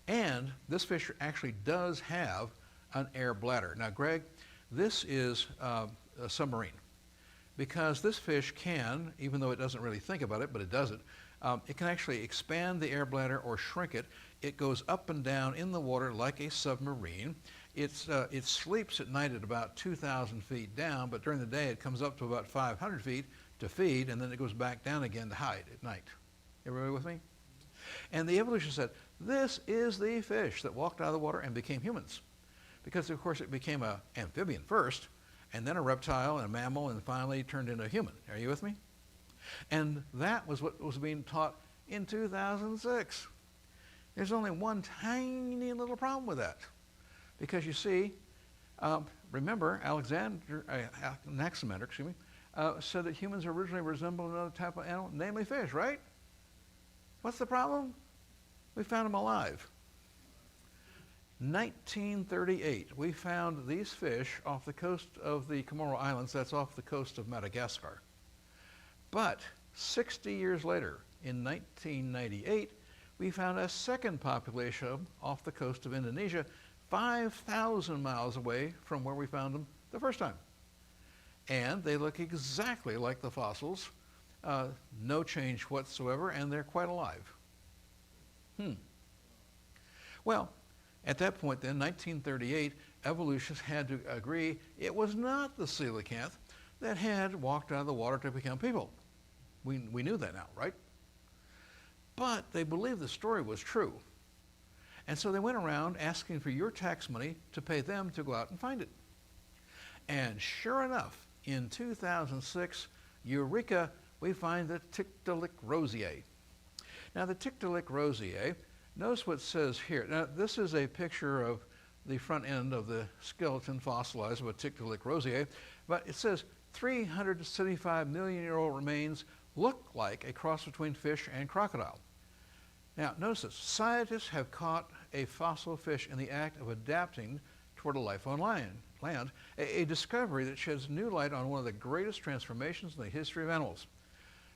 And this fish actually does have an air bladder. Now, Greg, this is a submarine, because this fish can, even though it doesn't really think about it, but it does it, it can actually expand the air bladder or shrink it. It goes up and down in the water like a submarine. It sleeps at night at about 2,000 feet down, but during the day it comes up to about 500 feet to feed, and then it goes back down again to hide at night. Everybody with me? And the evolution said, this is the fish that walked out of the water and became humans. Because, of course, it became an amphibian first, and then a reptile and a mammal, and finally turned into a human. Are you with me? And that was what was being taught in 2006. There's only one tiny little problem with that. Because you see, Remember, Anaximander, said that humans originally resembled another type of animal, namely fish, right? What's the problem? We found them alive. 1938, we found these fish off the coast of the Comoro Islands. That's off the coast of Madagascar. But 60 years later, in 1998, we found a second population off the coast of Indonesia, 5,000 miles away from where we found them the first time. And they look exactly like the fossils, no change whatsoever, and they're quite alive. Well, at that point then, 1938, evolutionists had to agree it was not the coelacanth that had walked out of the water to become people. We knew that now, right? But they believed the story was true. And so they went around asking for your tax money to pay them to go out and find it. And sure enough, in 2006, eureka, we find the Tiktaalik rosier. Now the Tiktaalik rosier, notice what it says here. Now this is a picture of the front end of the skeleton fossilized of a Tiktaalik rosier, but it says 375 million-year-old remains look like a cross between fish and crocodile. Now notice this, scientists have caught a fossil fish in the act of adapting toward a life on land, a discovery that sheds new light on one of the greatest transformations in the history of animals.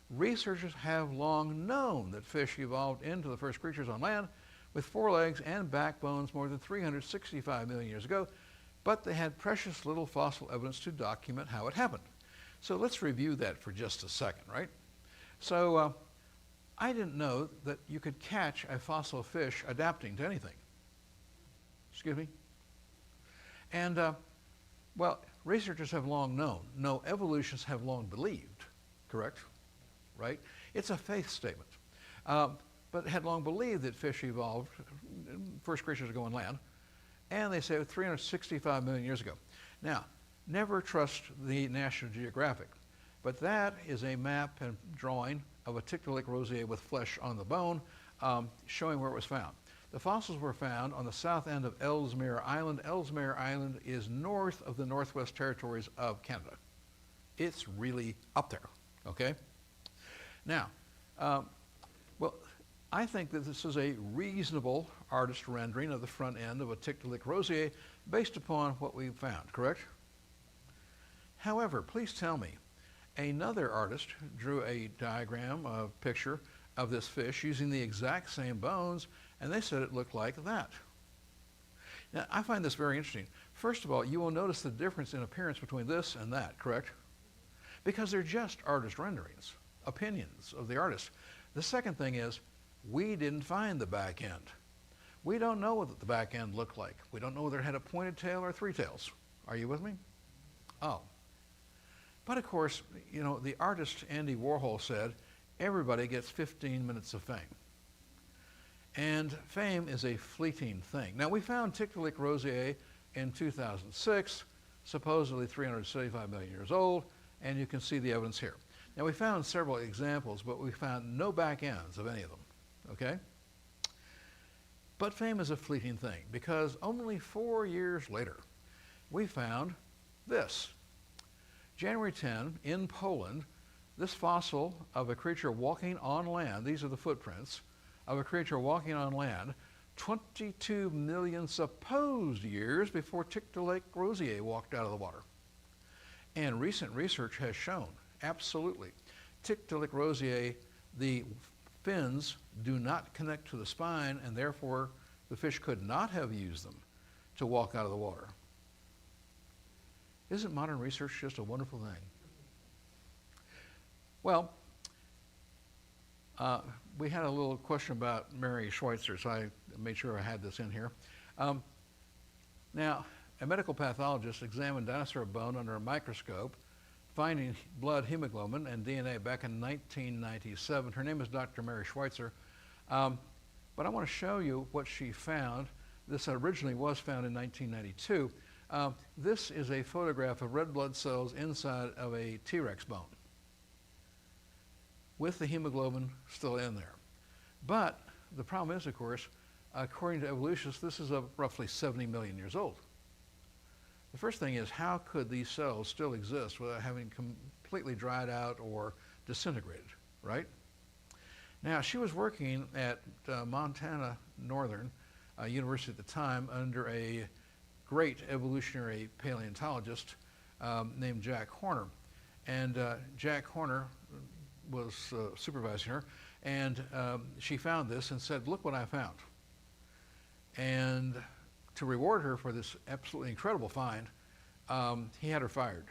Researchers have long known that fish evolved into the first creatures on land with forelegs and backbones more than 365 million years ago, but they had precious little fossil evidence to document how it happened. So let's review that for just a second, right? So I didn't know that you could catch a fossil fish adapting to anything. Excuse me? And, well, researchers have long known. No, evolutionists have long believed, correct? Right? It's a faith statement. But had long believed that fish evolved, first creatures to go on land, and they say 365 million years ago. Now, never trust the National Geographic, but that is a map and drawing of a Tiktaalik rosier with flesh on the bone, showing where it was found. The fossils were found on the south end of Ellesmere Island. Ellesmere Island is north of the Northwest Territories of Canada. It's really up there, okay? Now, well, I think that this is a reasonable artist rendering of the front end of a Tiktaalik rosier based upon what we found, correct? However, please tell me, another artist drew a diagram, a picture of this fish using the exact same bones, and they said it looked like that. Now, I find this very interesting. First of all, you will notice the difference in appearance between this and that, correct? Because they're just artist renderings, opinions of the artist. The second thing is, we didn't find the back end. We don't know what the back end looked like. We don't know whether it had a pointed tail or three tails. Are you with me? Oh. But of course, you know, the artist Andy Warhol said, everybody gets 15 minutes of fame. And fame is a fleeting thing. Now, we found Tiktaalik rosier in 2006, supposedly 375 million years old, and you can see the evidence here. Now, we found several examples, but we found no back ends of any of them, okay? But fame is a fleeting thing, because only 4 years later, we found this. January 10, in Poland, this fossil of a creature walking on land, these are the footprints, of a creature walking on land 22 million supposed years before Tiktaalik rosier walked out of the water. And recent research has shown, absolutely, Tiktaalik rosier, the fins do not connect to the spine, and therefore the fish could not have used them to walk out of the water. Isn't modern research just a wonderful thing? Well, we had a little question about Mary Schweitzer, so I made sure I had this in here. Now, a medical pathologist examined dinosaur bone under a microscope, finding blood hemoglobin and DNA back in 1997. Her name is Dr. Mary Schweitzer. But I want to show you what she found. This originally was found in 1992. This is a photograph of red blood cells inside of a T-Rex bone, with the hemoglobin still in there. But the problem is, of course, according to evolutionists, this is roughly 70 million years old. The first thing is, how could these cells still exist without having completely dried out or disintegrated, right? Now, she was working at Montana Northern University at the time under a great evolutionary paleontologist named Jack Horner. And Jack Horner was supervising her, and she found this and said, look what I found. And to reward her for this absolutely incredible find, he had her fired.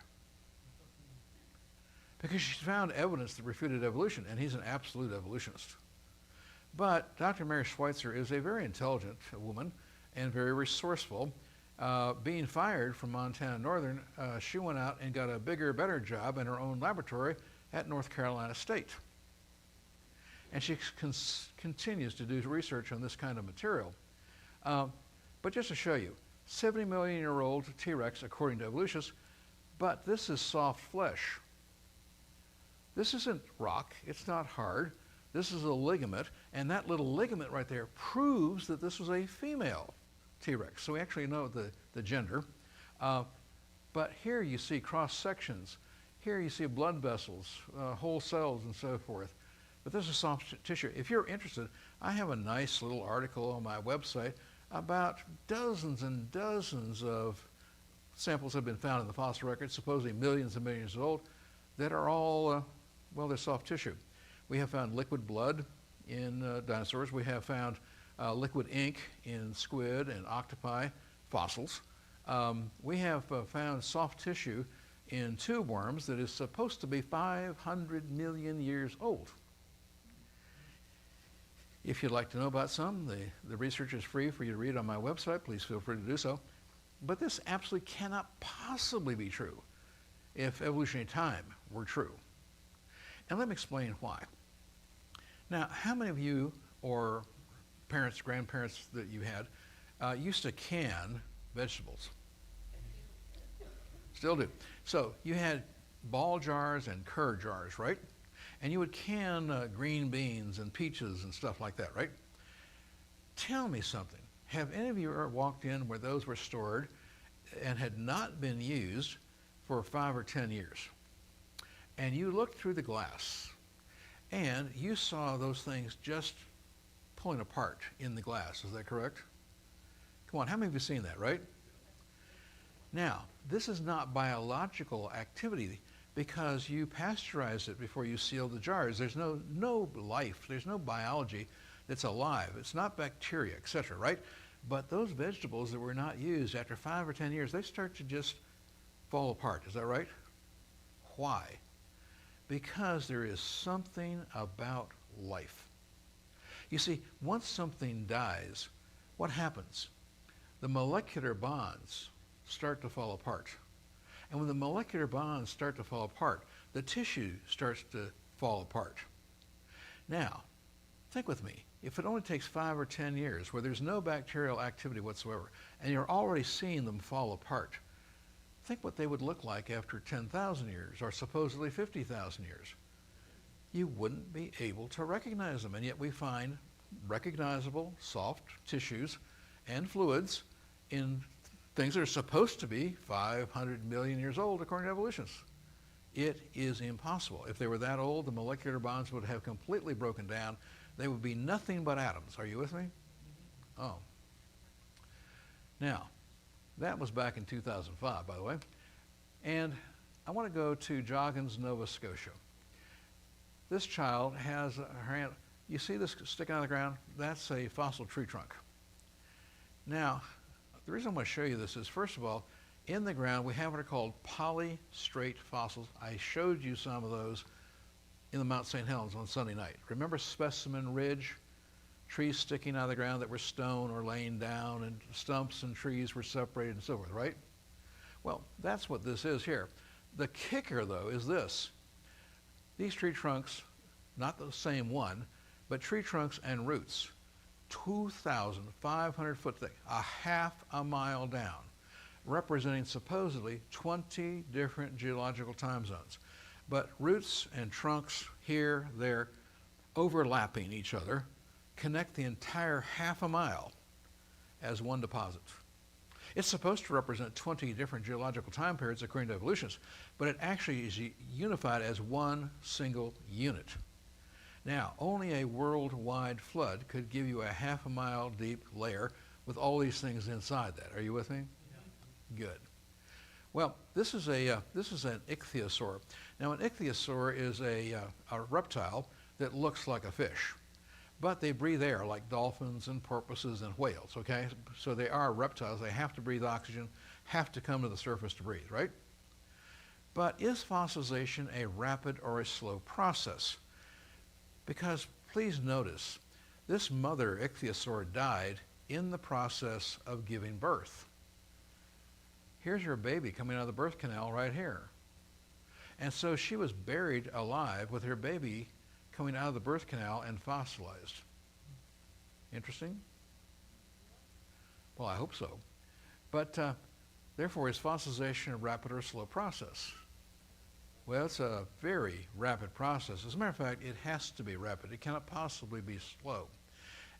Because she found evidence that refuted evolution, and he's an absolute evolutionist. But Dr. Mary Schweitzer is a very intelligent woman and very resourceful. Being fired from Montana Northern, she went out and got a bigger, better job in her own laboratory at North Carolina State. And she continues to do research on this kind of material. But just to show you, 70 million year old T-Rex according to evolutionists, but this is soft flesh. This isn't rock, it's not hard. This is a ligament, and that little ligament right there proves that this was a female T-Rex. So we actually know the gender. But here you see cross sections. Here you see blood vessels, whole cells, and so forth. But this is soft tissue. If you're interested, I have a nice little article on my website about dozens and dozens of samples have been found in the fossil record, supposedly millions and millions old, that are all, well, they're soft tissue. We have found liquid blood in dinosaurs. We have found liquid ink in squid and octopi fossils. We have found soft tissue in tube worms that is supposed to be 500 million years old. If you'd like to know about some, the research is free for you to read on my website. Please feel free to do so. But this absolutely cannot possibly be true if evolutionary time were true. And let me explain why. Now, how many of you, or parents, grandparents that you had, used to can vegetables? Still do. So you had ball jars and curd jars, right? And you would can green beans and peaches and stuff like that, right? Tell me something. Have any of you ever walked in where those were stored and had not been used for 5 or 10 years? And you looked through the glass and you saw those things just pulling apart in the glass. Is that correct? Come on, how many of you have seen that, right? Now, this is not biological activity because you pasteurized it before you sealed the jars. There's no life, there's no biology that's alive. It's not bacteria, etc., right? But those vegetables that were not used after 5 or 10 years, they start to just fall apart. Is that right? Why? Because there is something about life. You see, once something dies, what happens? The molecular bonds start to fall apart. And when the molecular bonds start to fall apart, the tissue starts to fall apart. Now, think with me. If it only takes 5 or 10 years where there's no bacterial activity whatsoever, and you're already seeing them fall apart, think what they would look like after 10,000 years or supposedly 50,000 years. You wouldn't be able to recognize them, and yet we find recognizable soft tissues and fluids in things that are supposed to be 500 million years old according to evolutionists. It is impossible. If they were that old, the molecular bonds would have completely broken down. They would be nothing but atoms. Are you with me? Oh. Now, that was back in 2005, by the way. And I want to go to Joggins, Nova Scotia. This child has her hand. You see this sticking out of the ground? That's a fossil tree trunk. Now, the reason I want to show you this is, first of all, in the ground we have what are called polystrate fossils. I showed you some of those in the Mount St. Helens on Sunday night. Remember Specimen Ridge? Trees sticking out of the ground that were stone or laying down, and stumps and trees were separated and so forth, right? Well, that's what this is here. The kicker, though, is this. These tree trunks, not the same one, but tree trunks and roots, 2,500 foot thick, a half a mile down, representing supposedly 20 different geological time zones. But roots and trunks here, there, overlapping each other, connect the entire half a mile as one deposit. It's supposed to represent 20 different geological time periods according to evolutionists, but it actually is unified as one single unit. Now, only a worldwide flood could give you a half a mile deep layer with all these things inside that. Are you with me? Yeah. Good. Well, this is an ichthyosaur. Now, an ichthyosaur is a reptile that looks like a fish, but they breathe air like dolphins and porpoises and whales, okay? So they are reptiles. They have to breathe oxygen, have to come to the surface to breathe, right? But is fossilization a rapid or a slow process? Because please notice, this mother ichthyosaur died in the process of giving birth. Here's your baby coming out of the birth canal right here. And so she was buried alive with her baby coming out of the birth canal and fossilized. Interesting? Well, I hope so. But therefore, is fossilization a rapid or slow process? Well, it's a very rapid process. As a matter of fact, it has to be rapid. It cannot possibly be slow.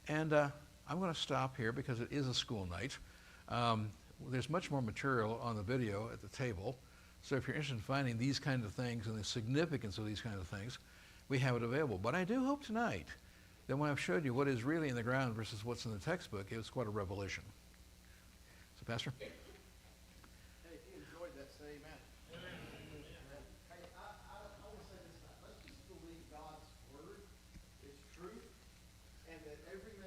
And I'm going to stop here because it is a school night. There's much more material on the video at the table. So if you're interested in finding these kinds of things and the significance of these kinds of things, we have it available. But I do hope tonight that when I've showed you what is really in the ground versus what's in the textbook, it was quite a revelation. So, Pastor? Hey, if you enjoyed that, say amen. Hey, I want to say this tonight. Let's just believe God's word is truth, and that every